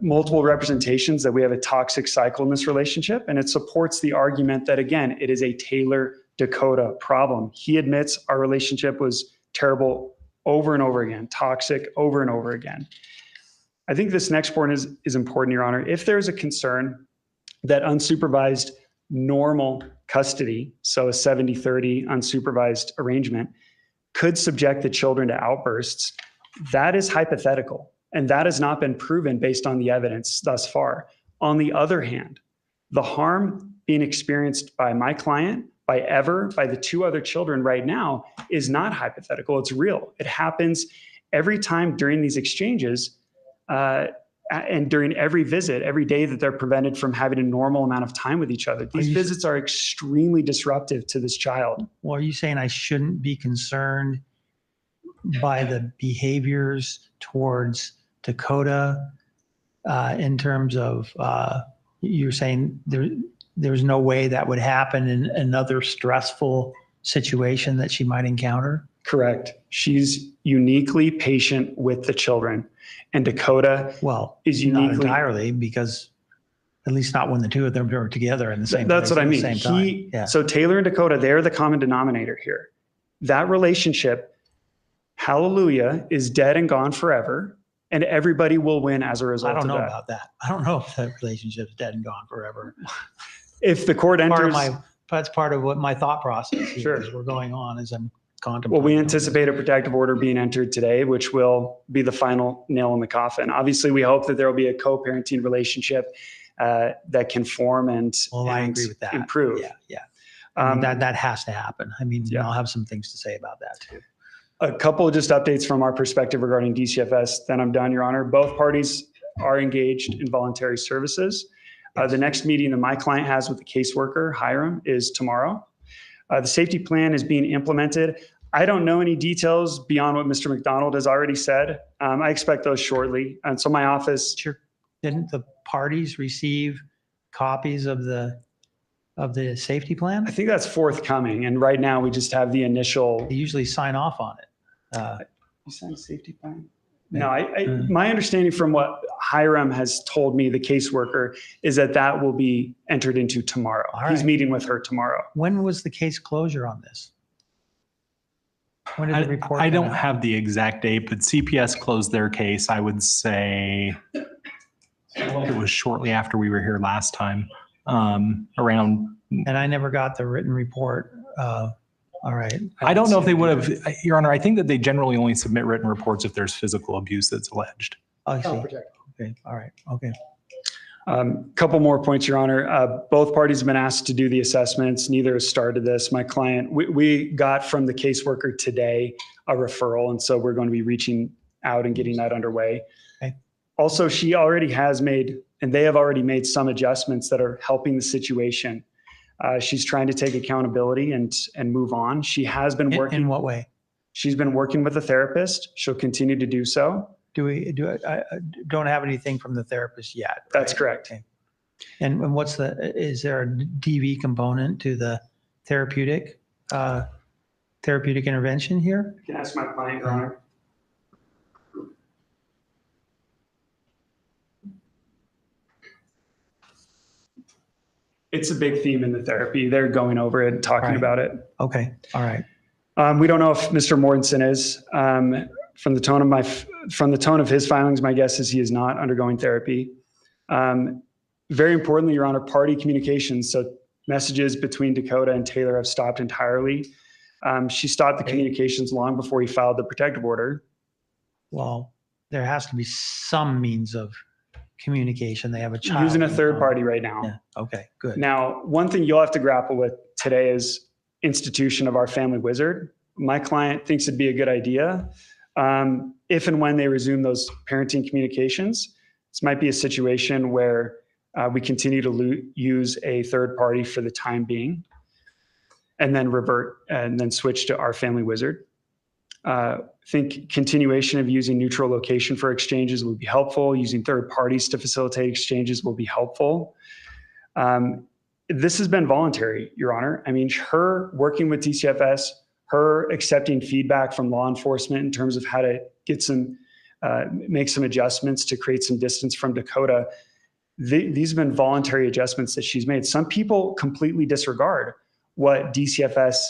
multiple representations that we have a toxic cycle in this relationship, and it supports the argument that, again, it is a Taylor-Dakota problem. He admits our relationship was terrible over and over again, toxic over and over again. I think this next point is important, Your Honor. If there's a concern that unsupervised normal custody, so a 70-30 unsupervised arrangement, could subject the children to outbursts, that is hypothetical, and that has not been proven based on the evidence thus far. On the other hand, the harm being experienced by my client, by the two other children right now, is not hypothetical. It's real. It happens every time during these exchanges, and during every visit, every day that they're prevented from having a normal amount of time with each other. These visits are extremely disruptive to this child. Well, are you saying I shouldn't be concerned by the behaviors towards Dakota in terms of, you're saying there's no way that would happen in another stressful situation that she might encounter? Correct. She's uniquely patient with the children. And Dakota is uniquely... Not entirely, because at least not when the two of them are together in the same That's place what I at mean. the same time. So Taylor and Dakota, they're the common denominator here. That relationship, hallelujah, is dead and gone forever, and everybody will win as a result of that. I don't know about that. I don't know if that relationship is dead and gone forever. If the court enters... That's part of what my thought process is, Sure. as we're going on, as I'm contemplating. Well, we anticipate a protective order being entered today, which will be the final nail in the coffin. Obviously, we hope that there will be a co-parenting relationship that can form and I agree with that. Improve. Yeah. I mean, that has to happen. I mean, I'll have some things to say about that too. A couple of just updates from our perspective regarding DCFS, then I'm done, Your Honor. Both parties are engaged in voluntary services. The next meeting that my client has with the caseworker, Hiram, is tomorrow. The safety plan is being implemented. I don't know any details beyond what Mr. McDonald has already said. I expect those shortly. And so my office... Sure. Didn't the parties receive copies of the safety plan? I think that's forthcoming. And right now we just have the initial... They usually sign off on it. You signed a safety plan? No, my understanding from what Hiram has told me, the caseworker, is that will be entered into tomorrow. All right. He's meeting with her tomorrow. When was the case closure on this? When did the report? I don't have the exact date, but CPS closed their case, I would say it was shortly after we were here last time, around. And I never got the written report. All right. I don't know if they would have, Your Honor, I think that they generally only submit written reports if there's physical abuse that's alleged. I see. Protective. Okay. All right. Okay. Couple more points, Your Honor. Both parties have been asked to do the assessments. Neither has started this. My client, we got from the caseworker today a referral, and so we're going to be reaching out and getting that underway. Okay. Also, she already has made, and they have already made some adjustments that are helping the situation. She's trying to take accountability and move on. She has been working. In what way? She's been working with a therapist. She'll continue to do so. I don't have anything from the therapist yet. That's right? correct. Okay. And is there a DV component to the therapeutic intervention here? You can ask my client, Your Honor. It's a big theme in the therapy. They're going over it and talking Right. about it. Okay, all right. We don't know if Mr. Mortensen is. From the tone of his filings, my guess is he is not undergoing therapy. Very importantly, Your Honor, party communications. So messages between Dakota and Taylor have stopped entirely. She stopped the communications long before he filed the protective order. Well, there has to be some means of communication. They have a child. Using a third party right now. Yeah. Okay, good. Now, one thing you'll have to grapple with today is institution of our family wizard. My client thinks it'd be a good idea if and when they resume those parenting communications. This might be a situation where we continue to use a third party for the time being, and then revert and then switch to our family wizard. Think continuation of using neutral location for exchanges would be helpful. Using third parties to facilitate exchanges will be helpful. This has been voluntary, Your Honor. I mean, her working with DCFS, her accepting feedback from law enforcement in terms of how to get make some adjustments to create some distance from Dakota. These have been voluntary adjustments that she's made. Some people completely disregard what DCFS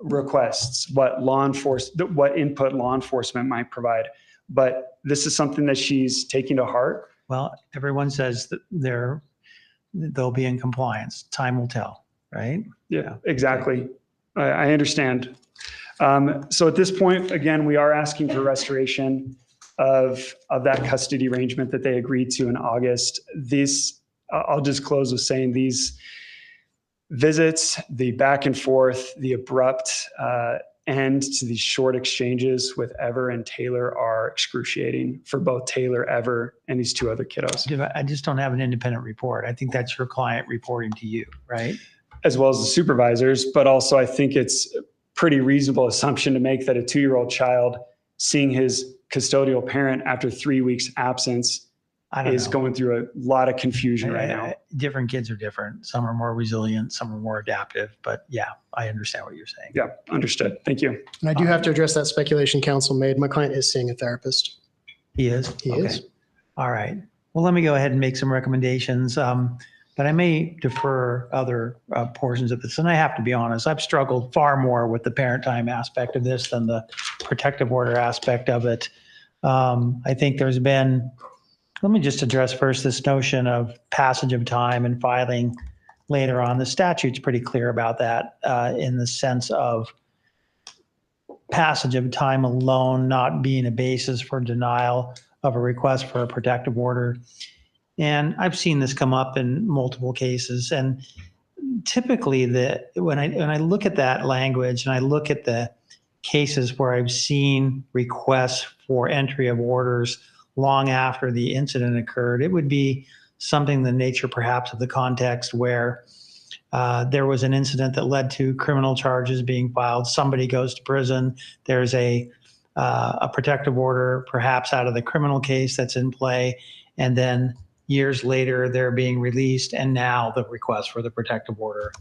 requests, what input law enforcement might provide. But this is something that she's taking to heart. Well, everyone says that they'll be in compliance. Time will tell, right? Yeah, exactly. I understand. So at this point, again, we are asking for restoration of that custody arrangement that they agreed to in August. I'll just close with saying these visits, the back and forth, the abrupt end to these short exchanges with Ever and Taylor are excruciating for both Taylor, Ever, and these two other kiddos. I just don't have an independent report. I think that's your client reporting to you, right? As well as the supervisors, but also I think it's a pretty reasonable assumption to make that a 2-year-old child seeing his custodial parent after 3 weeks absence is going through a lot of confusion right now. Different kids are different. Some are more resilient, some are more adaptive, but yeah, I understand what you're saying. Yeah, understood. Thank you. And I do have to address that speculation counsel made. My client is seeing a therapist. He is? He is. All right. Well, let me go ahead and make some recommendations, but I may defer other portions of this. And I have to be honest, I've struggled far more with the parent time aspect of this than the protective order aspect of it. I think there's been, let me just address first this notion of passage of time and filing later on. The statute's pretty clear about that in the sense of passage of time alone not being a basis for denial of a request for a protective order. And I've seen this come up in multiple cases. And typically when I look at that language and I look at the cases where I've seen requests for entry of orders long after the incident occurred, it would be something in the nature perhaps of the context where there was an incident that led to criminal charges being filed. Somebody goes to prison. There's a protective order perhaps out of the criminal case that's in play. And then years later, they're being released. And now the request for the protective order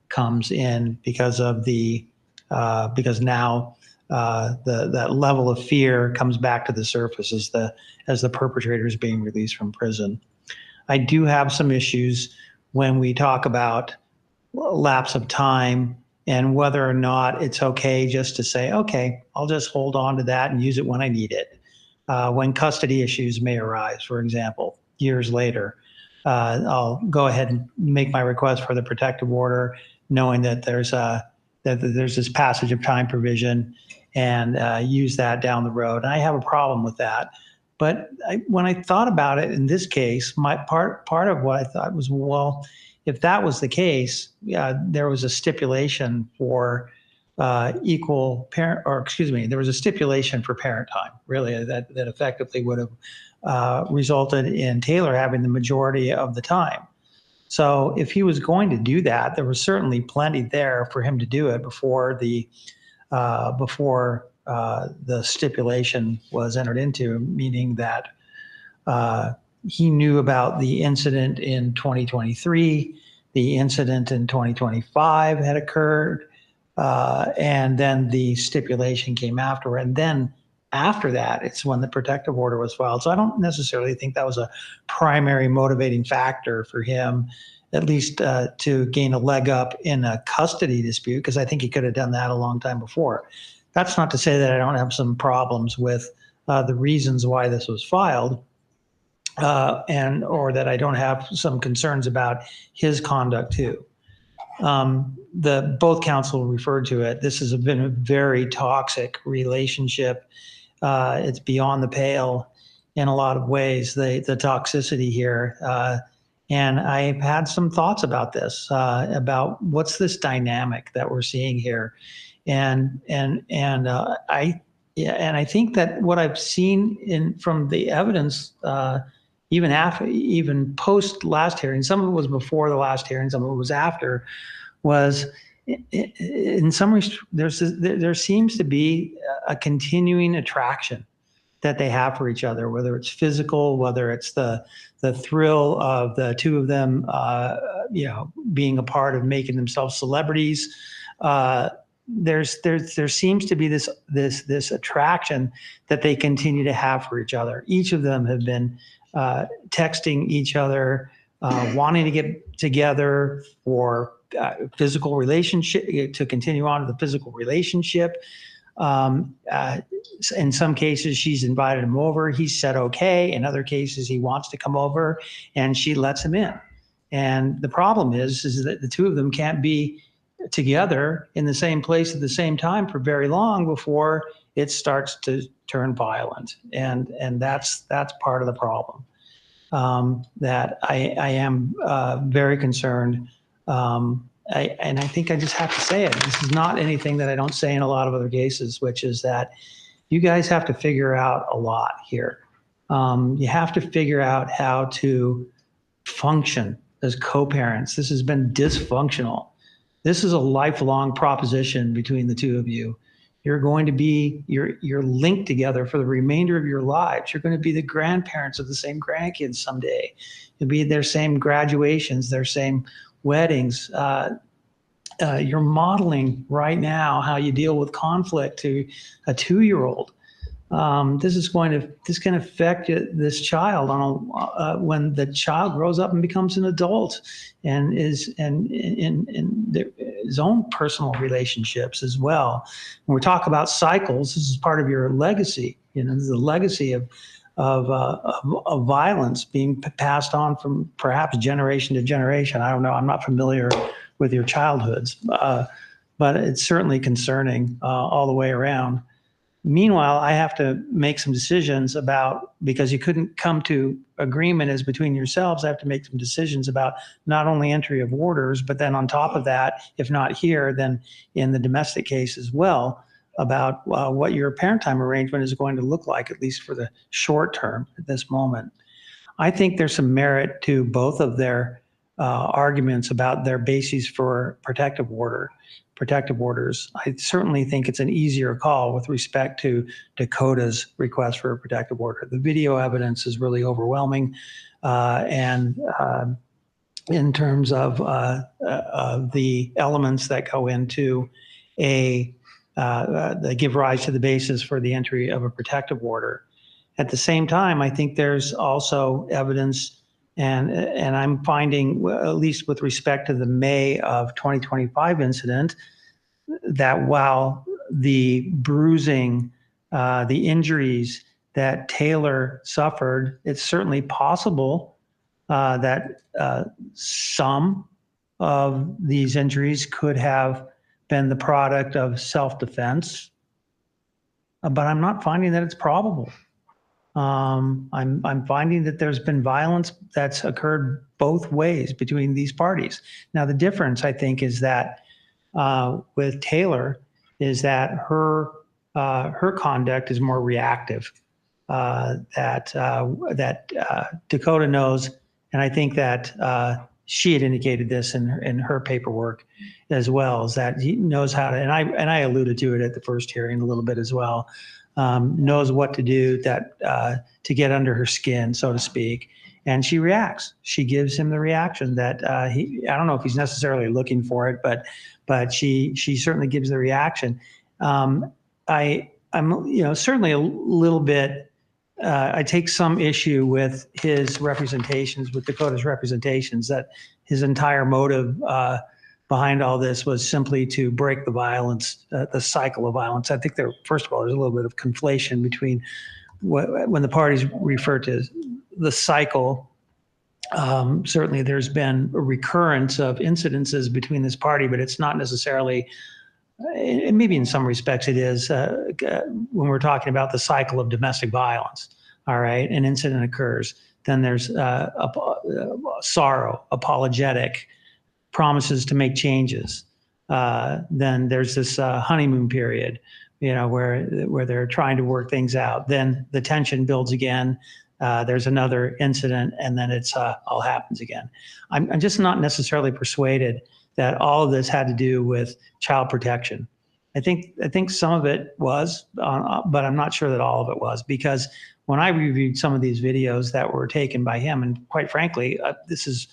comes in because of because now that level of fear comes back to the surface as the perpetrator is being released from prison. I do have some issues when we talk about lapse of time and whether or not it's okay just to say, okay, I'll just hold on to that and use it when I need it. When custody issues may arise, for example, years later, I'll go ahead and make my request for the protective order, knowing that there's this passage of time provision, and use that down the road. And I have a problem with that. But when I thought about it in this case, my part of what I thought was, well, if that was the case, there was a stipulation for there was a stipulation for parent time, really, that effectively would have resulted in Taylor having the majority of the time. So if he was going to do that, there was certainly plenty there for him to do it before the stipulation was entered into, meaning that he knew about the incident in 2023, the incident in 2025 had occurred, and then the stipulation came after. And then after that, it's when the protective order was filed. So I don't necessarily think that was a primary motivating factor for him, at least to gain a leg up in a custody dispute, because I think he could have done that a long time before. That's not to say that I don't have some problems with the reasons why this was filed, or that I don't have some concerns about his conduct too. Both counsel referred to it. This has been a very toxic relationship. It's beyond the pale in a lot of ways, the toxicity here. And I've had some thoughts about this, about what's this dynamic that we're seeing here. And I think that what I've seen from the evidence, even post last hearing, some of it was before the last hearing, some of it was after, was in some there seems to be a continuing attraction that they have for each other, whether it's physical, whether it's the thrill of the two of them, being a part of making themselves celebrities. There seems to be this attraction that they continue to have for each other. Each of them have been texting each other, wanting to get together for physical relationship, to continue on to the physical relationship. In some cases, she's invited him over. He said okay. In other cases, he wants to come over, and she lets him in. And the problem is that the two of them can't be together in the same place at the same time for very long before it starts to turn violent. And that's part of the problem, that I am very concerned. And I think I just have to say it. This is not anything that I don't say in a lot of other cases, which is that you guys have to figure out a lot here. You have to figure out how to function as co-parents. This has been dysfunctional. This is a lifelong proposition between the two of you. You're going to be, you're linked together for the remainder of your lives. You're going to be the grandparents of the same grandkids someday. You'll be their same graduations, their same weddings. You're modeling right now how you deal with conflict to a 2-year-old. This can affect this child when the child grows up and becomes an adult, and is in his own personal relationships as well. When we talk about cycles, this is part of your legacy. This is a legacy of violence being passed on from perhaps generation to generation. I don't know. I'm not familiar with your childhoods, but it's certainly concerning all the way around. Meanwhile, I have to make some decisions about, because you couldn't come to agreement as between yourselves, I have to make some decisions about not only entry of orders, but then on top of that, if not here, then in the domestic case as well, about what your parent time arrangement is going to look like, at least for the short term at this moment. I think there's some merit to both of their arguments about their bases for protective orders. I certainly think it's an easier call with respect to Dakota's request for a protective order. The video evidence is really overwhelming, and in terms of the elements that go into that give rise to the basis for the entry of a protective order. At the same time, I think there's also evidence, and I'm finding, at least with respect to the May of 2025 incident, that while the bruising, the injuries that Taylor suffered, it's certainly possible that some of these injuries could have been the product of self-defense, but I'm not finding that it's probable. I'm finding that there's been violence that's occurred both ways between these parties. Now, the difference, I think, is that with Taylor, is that her conduct is more reactive. That Dakota knows, and I think that she had indicated this in her paperwork as well, is that he knows how to, and I alluded to it at the first hearing a little bit as well. Knows what to do to get under her skin, so to speak, and she reacts. She gives him the reaction that I don't know if he's necessarily looking for it, but she certainly gives the reaction. I I'm certainly a little bit, I take some issue with his representations, with Dakota's representations, that his entire motive behind all this was simply to break the violence, the cycle of violence. I think first of all, there's a little bit of conflation between when the parties refer to the cycle. Certainly there's been a recurrence of incidences between this party, but it's not necessarily, and maybe in some respects it is, when we're talking about the cycle of domestic violence. All right, an incident occurs, then there's sorrow, apologetic, promises to make changes. Then there's this honeymoon period, where they're trying to work things out. Then the tension builds again. There's another incident, and then it's all happens again. I'm just not necessarily persuaded that all of this had to do with child protection. I think some of it was, but I'm not sure that all of it was, because when I reviewed some of these videos that were taken by him, and quite frankly, this is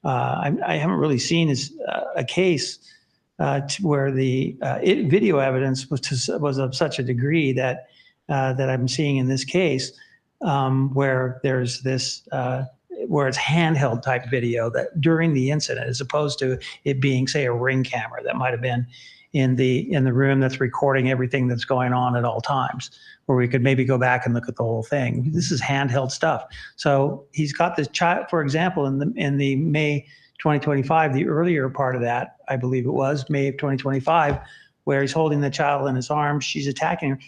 I haven't really seen a case where the video evidence was of such a degree that I'm seeing in this case, where there's this where it's handheld type video that during the incident, as opposed to it being, say, a Ring camera that might have been in the room that's recording everything that's going on at all times, where we could maybe go back and look at the whole thing. This is handheld stuff. So he's got this child, for example, in the May 2025, the earlier part of that, I believe it was May of 2025, where he's holding the child in his arms, she's attacking him.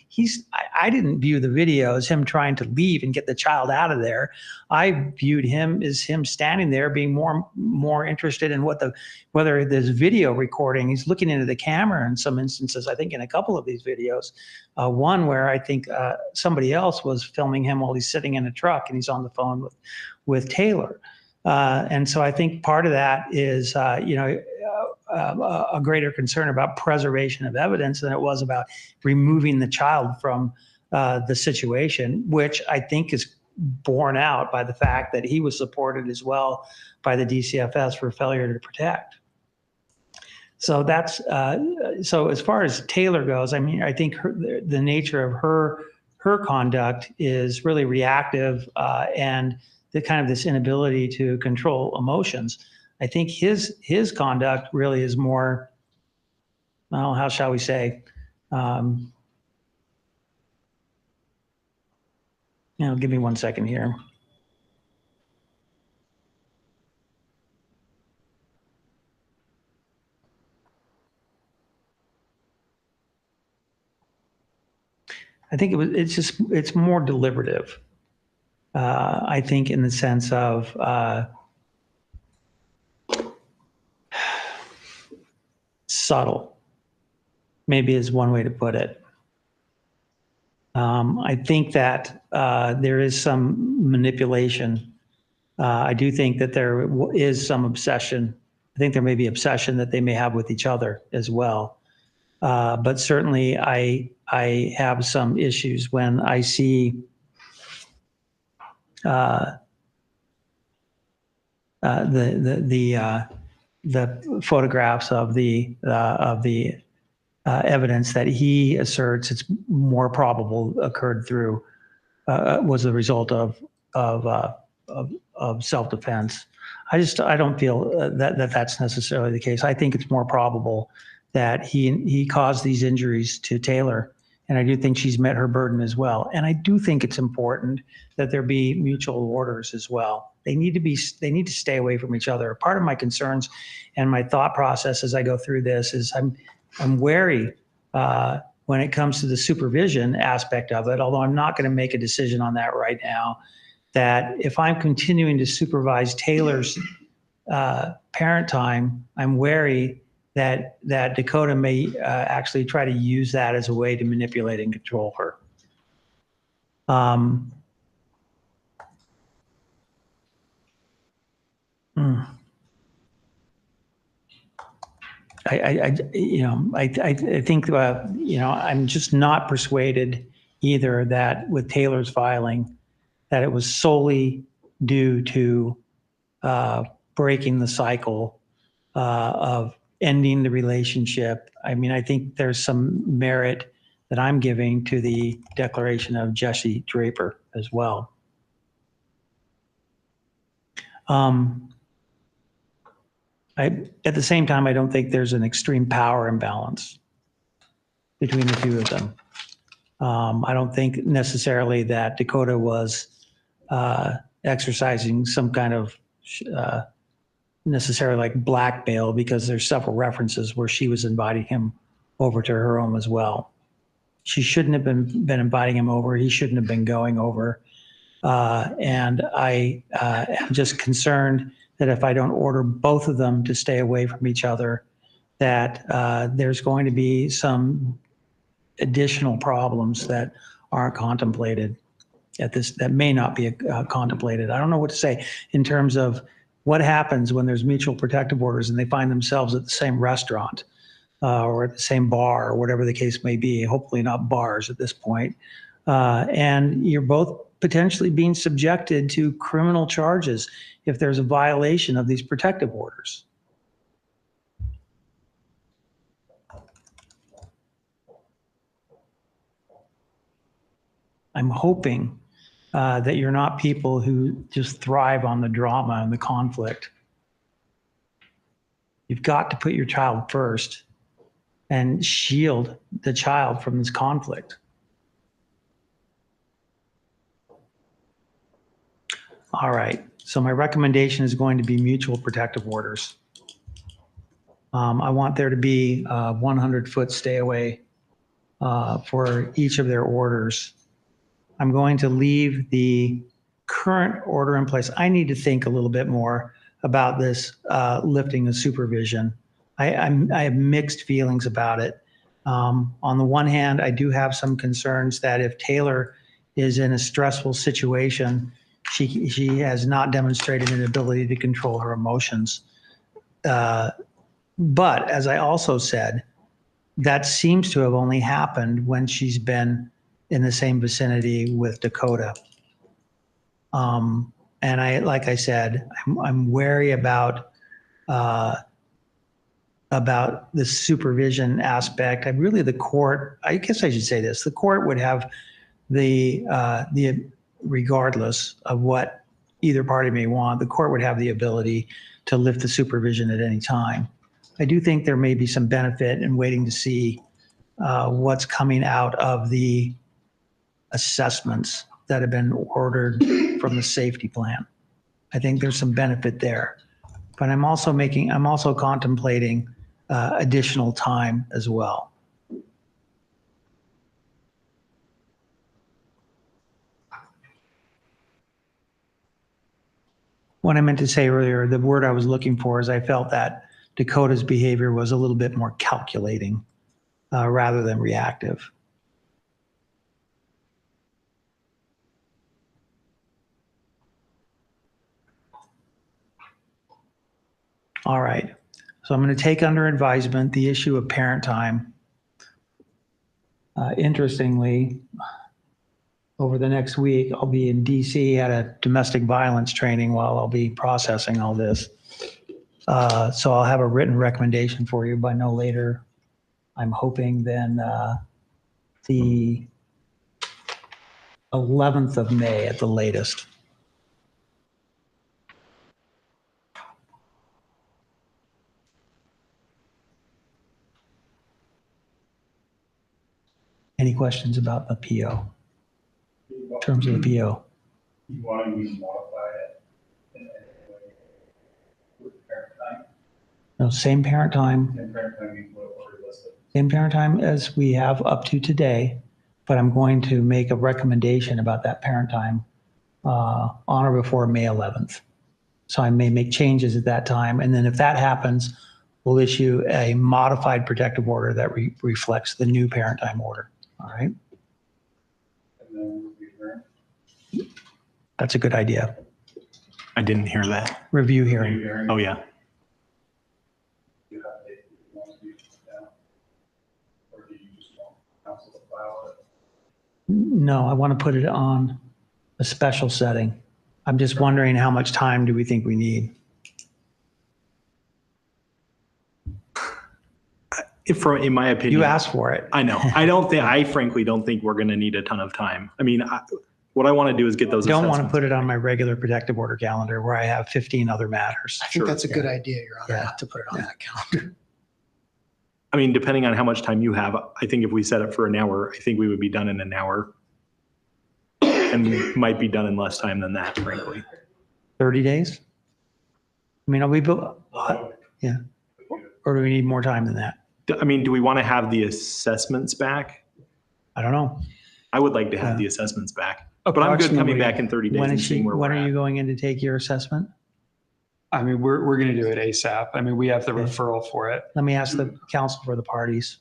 I didn't view the video as him trying to leave and get the child out of there. I viewed him as him standing there being more interested in whether this video recording, he's looking into the camera in some instances, I think in a couple of these videos. One where I think somebody else was filming him while he's sitting in a truck and he's on the phone with Taylor. And so I think part of that is, a greater concern about preservation of evidence than it was about removing the child from the situation, which I think is borne out by the fact that he was supported as well by the DCFS for failure to protect. So that's so as far as Taylor goes, I mean, I think the nature of her conduct is really reactive and the kind of this inability to control emotions. I think his conduct really is more, well, how shall we say, give me 1 second here. I think it's more deliberative. I think in the sense of, subtle, maybe is one way to put it. I think that there is some manipulation. I do think that there is some obsession. I think there may be obsession that they may have with each other as well. But certainly I have some issues when I see the photographs of the evidence that he asserts it's more probable occurred through was the result of self-defense. I don't feel that's necessarily the case. I think it's more probable that he caused these injuries to Taylor, and I do think she's met her burden as well. And I do think it's important that there be mutual orders as well. They need to stay away from each other. Part of my concerns and my thought process as I go through this is I'm wary when it comes to the supervision aspect of it, although I'm not going to make a decision on that right now, that if I'm continuing to supervise Taylor's parent time, I'm wary that Dakota may actually try to use that as a way to manipulate and control her. I think, I'm just not persuaded either that with Taylor's filing, that it was solely due to breaking the cycle of ending the relationship. I mean, I think there's some merit that I'm giving to the declaration of Jesse Draper as well. At the same time, I don't think there's an extreme power imbalance between the two of them. I don't think necessarily that Dakota was exercising some kind of necessarily like blackmail, because there's several references where she was inviting him over to her home as well. She shouldn't have been inviting him over. He shouldn't have been going over. And I am just concerned that if I don't order both of them to stay away from each other, that there's going to be some additional problems that aren't contemplated at this, that may not be contemplated. I don't know what to say in terms of what happens when there's mutual protective orders and they find themselves at the same restaurant or at the same bar or whatever the case may be, hopefully not bars at this point. And you're both potentially being subjected to criminal charges if there's a violation of these protective orders. I'm hoping that you're not people who just thrive on the drama and the conflict. You've got to put your child first and shield the child from this conflict. All right, so my recommendation is going to be mutual protective orders. I want there to be 100-foot stay away for each of their orders. I'm going to leave the current order in place. I need to think a little bit more about this lifting of supervision. I have mixed feelings about it. On the one hand, I do have some concerns that if Taylor is in a stressful situation, she has not demonstrated an ability to control her emotions. But as I also said, that seems to have only happened when she's been in the same vicinity with Dakota. And like I said, I'm wary about the supervision aspect. The court, I guess I should say this, the court would have the regardless of what either party may want, the court would have the ability to lift the supervision at any time. I do think there may be some benefit in waiting to see what's coming out of the assessments that have been ordered from the safety plan. I think there's some benefit there, but I'm also contemplating additional time as well. What I meant to say earlier, the word I was looking for is I felt that Dakota's behavior was a little bit more calculating rather than reactive. All right, so I'm going to take under advisement the issue of parent time. Interestingly, over the next week, I'll be in DC at a domestic violence training while I'll be processing all this. So I'll have a written recommendation for you by no later, I'm hoping, than the 11th of May at the latest. Any questions about the PO? In terms of the PO? You want me to modify it in any way with parent time? No, same parent time. And parent time means what order listed? Same parent time as we have up to today, but I'm going to make a recommendation about that parent time on or before May 11th. So I may make changes at that time. And then if that happens, we'll issue a modified protective order that reflects the new parent time order. All right. And then review hearing? That's a good idea. I didn't hear that. Review Review hearing. hearing. Oh, yeah. You have to, if you want to do it down? Or do you just want council to file it? No, I want to put it on a special setting. I'm just wondering how much time do we think we need? in my opinion. You asked for it. I know. I frankly don't think we're going to need a ton of time. I mean, what I want to do is get those. Don't want to assessments. put it on my regular protective order calendar where I have 15 other matters. I think Sure. that's a good idea, Your Honor, Yeah. not to put it on that calendar. I mean, depending on how much time you have, I think if we set it for an hour, I think we would be done in an hour. And we might be done in less time than that, frankly. 30 days? I mean, yeah. Or do we need more time than that? I mean, do we want to have the assessments back? I don't know. I would like to have Yeah. the assessments back, but I'm good coming back in 30 days When and is seeing where when we're are at. you going in to take your assessment? I mean, we're going to do it ASAP. I mean, we have the referral for it. Let me ask the counsel for the parties.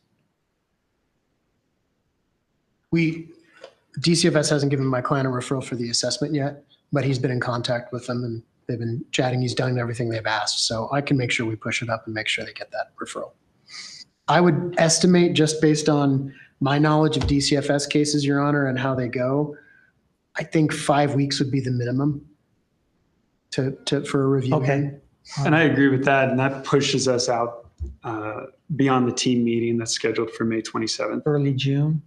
DCFS hasn't given my client a referral for the assessment yet, but he's been in contact with them and they've been chatting. He's done everything they've asked. So I can make sure we push it up and make sure they get that referral. I would estimate, just based on my knowledge of DCFS cases, Your Honor, and how they go, I think 5 weeks would be the minimum for a review. Okay. And I agree with that. And that pushes us out beyond the team meeting that's scheduled for May 27th. Early June?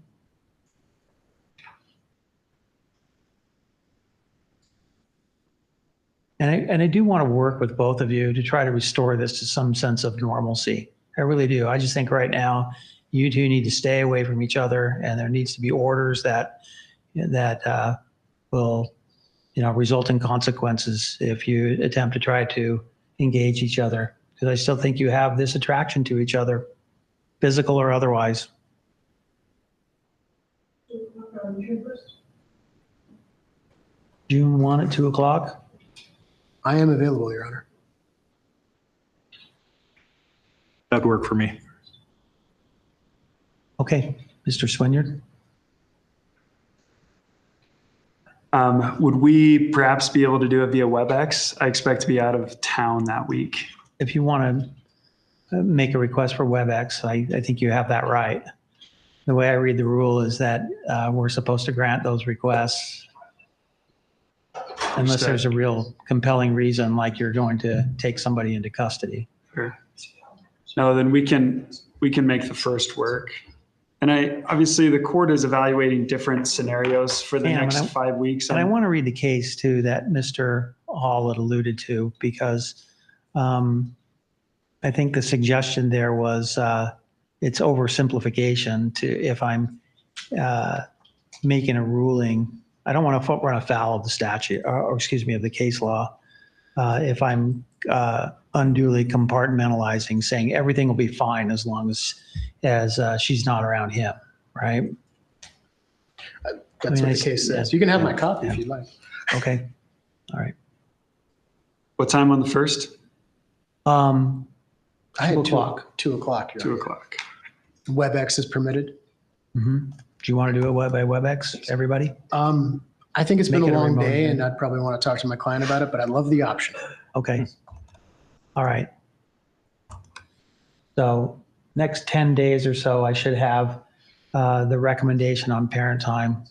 And I do want to work with both of you to try to restore this to some sense of normalcy. I really do. I just think right now you two need to stay away from each other, and there needs to be orders that will, result in consequences if you attempt to try to engage each other. Because I still think you have this attraction to each other, physical or otherwise. June 1 at 2 o'clock. I am available, Your Honor. That'd work for me. Okay, Mr. Swinyard. Would we perhaps be able to do it via WebEx? I expect to be out of town that week. If you want to make a request for WebEx, I think you have that right. The way I read the rule is that we're supposed to grant those requests unless there's a real compelling reason, like you're going to take somebody into custody. Sure. No, then we can make the first work. And obviously the court is evaluating different scenarios for the next 5 weeks. And I want to read the case too that Mr. Hall had alluded to, because I think the suggestion there was it's oversimplification to, if I'm making a ruling, I don't want to run afoul of the statute, or excuse me, of the case law. If I'm unduly compartmentalizing, saying everything will be fine as long as she's not around him, right? That's what the case says. You can have my copy if you'd like. Okay, all right. What time on the first? I had 2 o'clock. 2 o'clock. Your 2 Honor. o'clock. WebEx is permitted. Mm-hmm. Do you want to do it by WebEx, everybody? I think it's been a Make it a long remote day, thing. and I'd probably want to talk to my client about it, but I love the option. Okay. All right. So next 10 days or so, I should have the recommendation on parent time.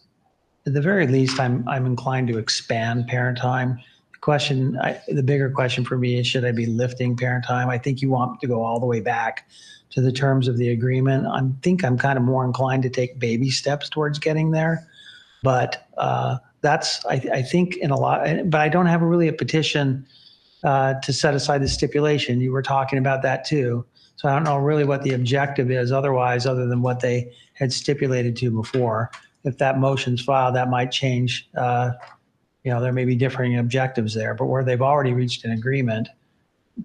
At the very least, I'm inclined to expand parent time. The bigger question for me is, should I be lifting parent time? I think you want to go all the way back to the terms of the agreement. I think I'm kind of more inclined to take baby steps towards getting there. But that's, I think, in a lot, but I don't have really a petition to set aside the stipulation. You were talking about that too. So I don't know really what the objective is otherwise, other than what they had stipulated to before. If that motion's filed, that might change. There may be differing objectives there, but where they've already reached an agreement,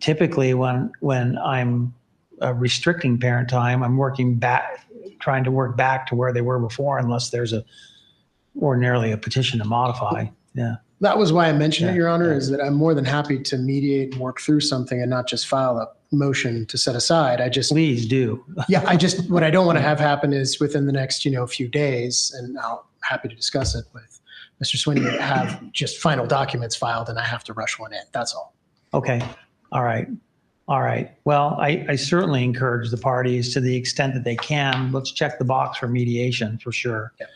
typically when I'm restricting parent time, I'm trying to work back to where they were before, unless there's ordinarily a petition to modify. Yeah. That was why I mentioned it, Yeah, Your Honor, yeah. is that I'm more than happy to mediate and work through something and not just file a motion to set aside. Please do. What I don't want to have happen is within the next, few days, and I'll happy to discuss it with Mr. Sweeney, to have just final documents filed and I have to rush one in. That's all. Okay. All right. All right. Well, I certainly encourage the parties, to the extent that they can, let's check the box for mediation for sure. Yeah.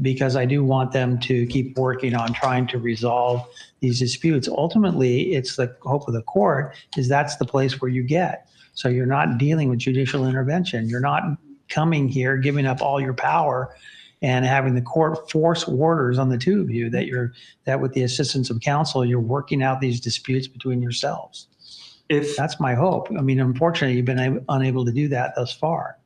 because I do want them to keep working on trying to resolve these disputes. Ultimately, it's the hope of the court is that's the place where you get. So you're not dealing with judicial intervention. You're not coming here, giving up all your power and having the court force orders on the two of you that with the assistance of counsel, you're working out these disputes between yourselves. That's my hope. I mean, unfortunately, you've been unable to do that thus far.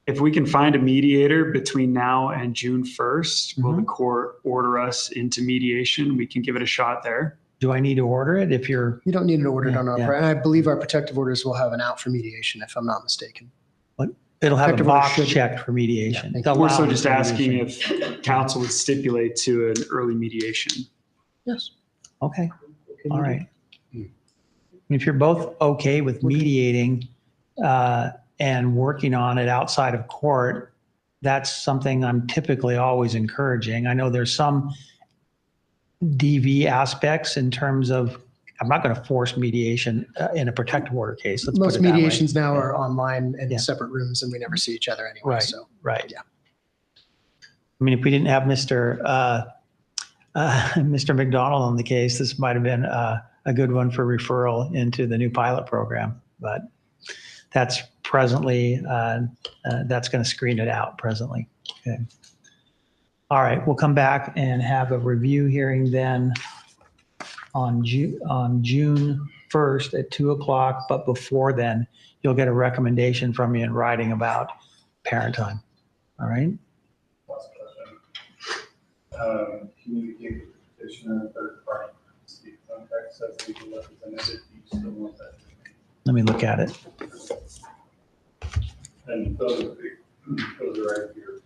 If we can find a mediator between now and June 1st, will the court order us into mediation? We can give it a shot there. Do I need to order it if you're? You don't need to order it on our Yeah. part. And I believe our protective orders will have an out for mediation, if I'm not mistaken. It'll have a Protective order box should- checked for mediation. Yeah, It's allowed We're so for just asking mediation. if counsel would stipulate to an early mediation. Yes. Okay, all right. If you're both okay with mediating and working on it outside of court, that's something I'm typically always encouraging. I know there's some DV aspects in terms of, I'm not going to force mediation in a protective order case. Let's put Most it that way. mediations now are online in Yeah. separate rooms, and we never see each other anyway. Right. So Right. Yeah. I mean, if we didn't have Mr. McDonald on the case, this might have been a good one for referral into the new pilot program. But that's presently, that's going to screen it out presently. Okay. All right, we'll come back and have a review hearing then on June 1st at 2:00. But before then, you'll get a recommendation from me in writing about parent time. All right? Last question. Communicate with the petitioner, third party, speak contact, says legal representative, you still want that? Let me look at it. And those are right here.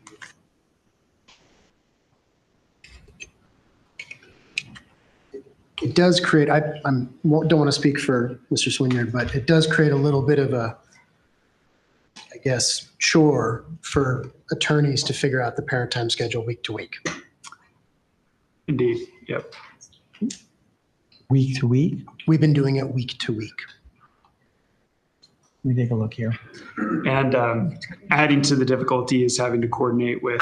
it does create, don't want to speak for Mr. Swinyard, but it does create a little bit of a, I guess, chore for attorneys to figure out the parent time schedule week to week. Indeed, yep. Week to week? We've been doing it week to week. Let me take a look here. And adding to the difficulty is having to coordinate with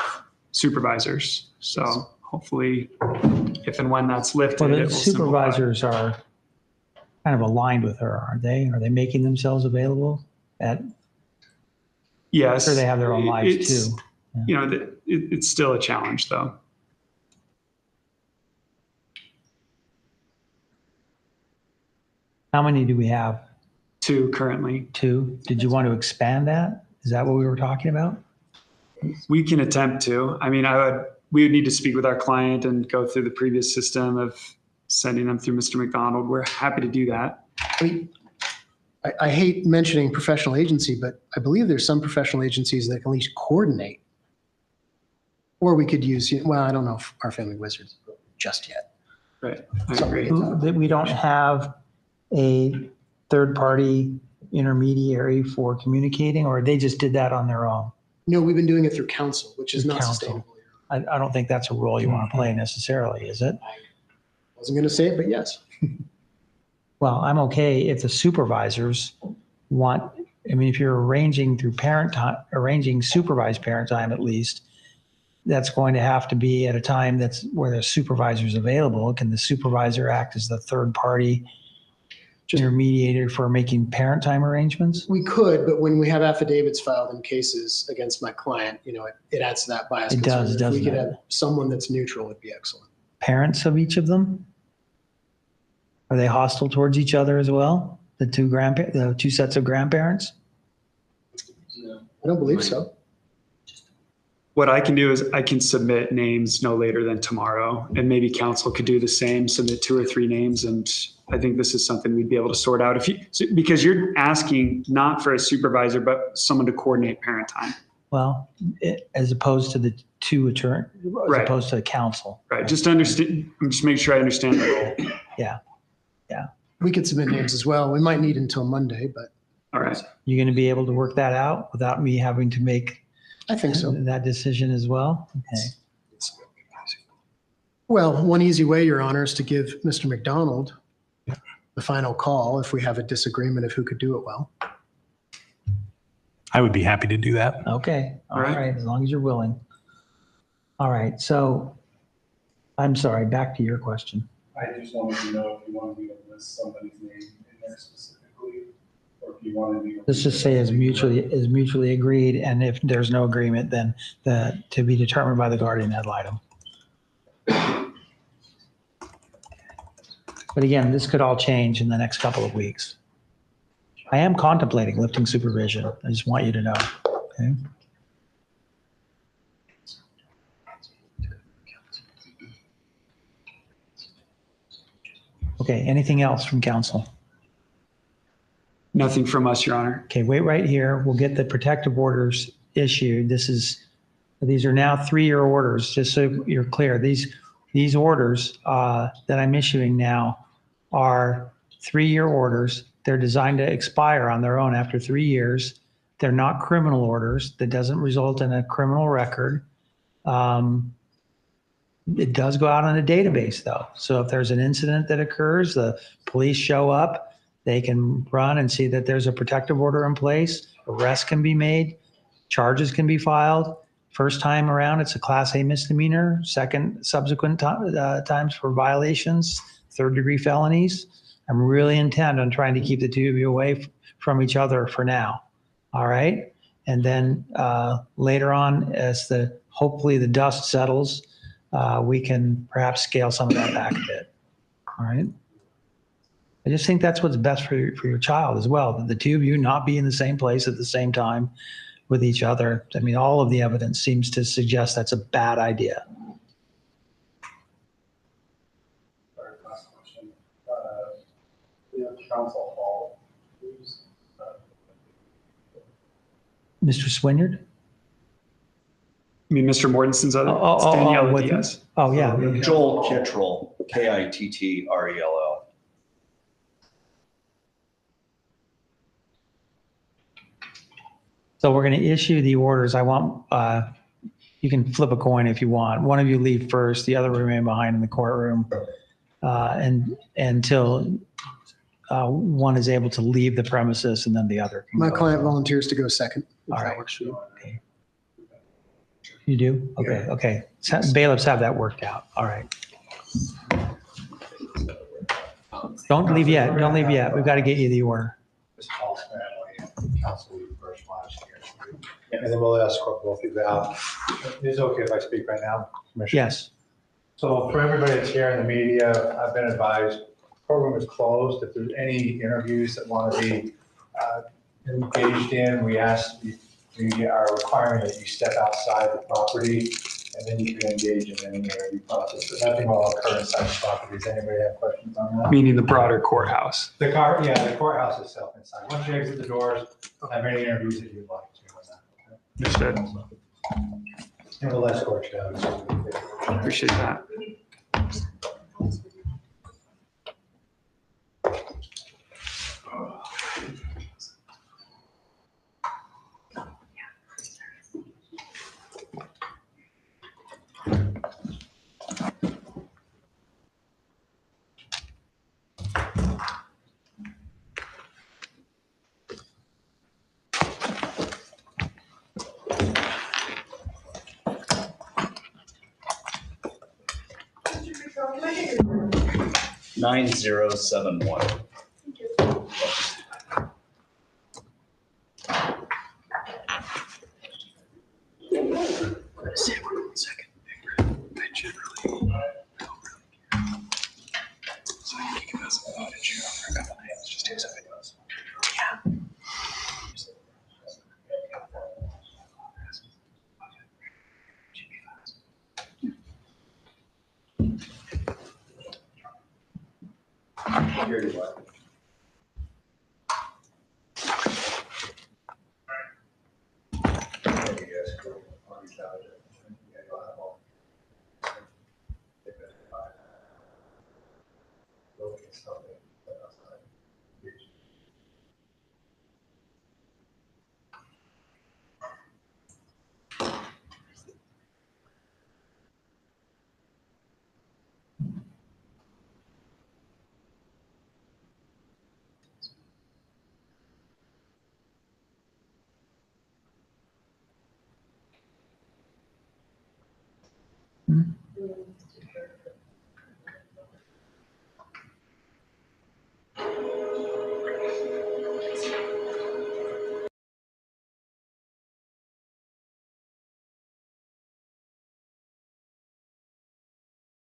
supervisors. So hopefully, if and when that's lifted, Well, it the will simplify. supervisors are kind of aligned with her, aren't they? Are they making themselves available? Yes. Or they have their own lives It's- too. You know, it's still a challenge though. How many do we have? 2 currently. 2? Did you want to expand that? Is that what we were talking about? We can attempt to. I mean, we would need to speak with our client and go through the previous system of sending them through Mr. McDonald. We're happy to do that. I mean, I hate mentioning professional agency, but I believe there's some professional agencies that can at least coordinate. Or we could use, well, I don't know if our family wizards just yet. Right. I So- agree. That we don't have a third-party intermediary for communicating, or they just did that on their own? No, we've been doing it through council, which is Through not council. sustainable. I don't think that's a role you want to play necessarily, is it? Wasn't going to say it, but yes. Well, I'm okay if the supervisors want, I mean, if you're arranging through parent time, arranging supervised parent time at least, that's going to have to be at a time that's where the supervisor's available. Can the supervisor act as the third party intermediator for making parent time arrangements? We could, but when we have affidavits filed in cases against my client, it adds to that bias. It does, concern. If doesn't we could it? have someone that's neutral, would be excellent. Parents of each of them? Are they hostile towards each other as well? The two sets of grandparents? I don't believe so. What I can do is I can submit names no later than tomorrow, and maybe council could do the same, submit 2 or 3 names. And I think this is something we'd be able to sort out because you're asking not for a supervisor, but someone to coordinate parent time. Well, as opposed to the 2 attorneys, as Right. opposed to the council. Right. Just make sure I understand the role. We could submit names as well. We might need until Monday, but All right. You going to be able to work that out without me having to make I think so. that decision as well? Okay. Well, one easy way, Your Honor, is to give Mr. McDonald the final call if we have a disagreement of who could do it well. I would be happy to do that. Okay. All All right. right. As long as you're willing. All right, so I'm sorry, back to your question. I just wanted to know if you wanted me to list somebody's name in there specifically, or if you wanted me to. Let's just say is mutually agreed, and if there's no agreement, then to be determined by the guardian ad litem. But again, this could all change in the next couple of weeks. I am contemplating lifting supervision. I just want you to know, okay? Okay, anything else from council? Nothing from us, Your Honor. Okay, wait right here. We'll get the protective orders issued. These are now 3-year orders, just so you're clear. These orders that I'm issuing now are 3-year orders. They're designed to expire on their own after 3 years. They're not criminal orders. That doesn't result in a criminal record. It does go out on a database though. So if there's an incident that occurs, the police show up, they can run and see that there's a protective order in place, arrests can be made, charges can be filed. First time around, it's a Class A misdemeanor. Subsequent times for violations, 3rd-degree felonies. I'm really intent on trying to keep the two of you away from each other for now. All right. And then later on, as hopefully the dust settles, we can perhaps scale some of that back a bit. All right. I just think that's what's best for your child as well. That the two of you not be in the same place at the same time with each other. I mean, all of the evidence seems to suggest that's a bad idea. Sorry, last question. We have council hall. Who's, Mr. Swinyard? I mean, Mr. Mortensen's other. It's Daniela with Diaz. Oh, yeah. Joel Kittrell, Kittrell. So we're going to issue the orders. I want, you can flip a coin if you want. One of you leave first, the other remain behind in the courtroom and until one is able to leave the premises and then the other can My go. client volunteers to go second. if All that right. works for you. Okay. You do? Okay, okay. Bailiffs have that worked out. All right. Don't leave yet. Don't leave yet. We've got to get you the order. Ms. Hall's family and council leave first last year. And then we'll ask both of you out. Is it okay if I speak right now, Commissioner? Yes. So for everybody that's here in the media, I've been advised, program is closed. If there's any interviews that want to be engaged in, we are requiring that you step outside the property and then you can engage in any interview process. But nothing will occur inside the property. Does anybody have questions on that? Meaning the broader courthouse. The courthouse itself inside. Once you exit the doors, have any interviews that you'd like to on that. Okay? Understood. And we'll escort you out. Appreciate that. Paperwork. 9071.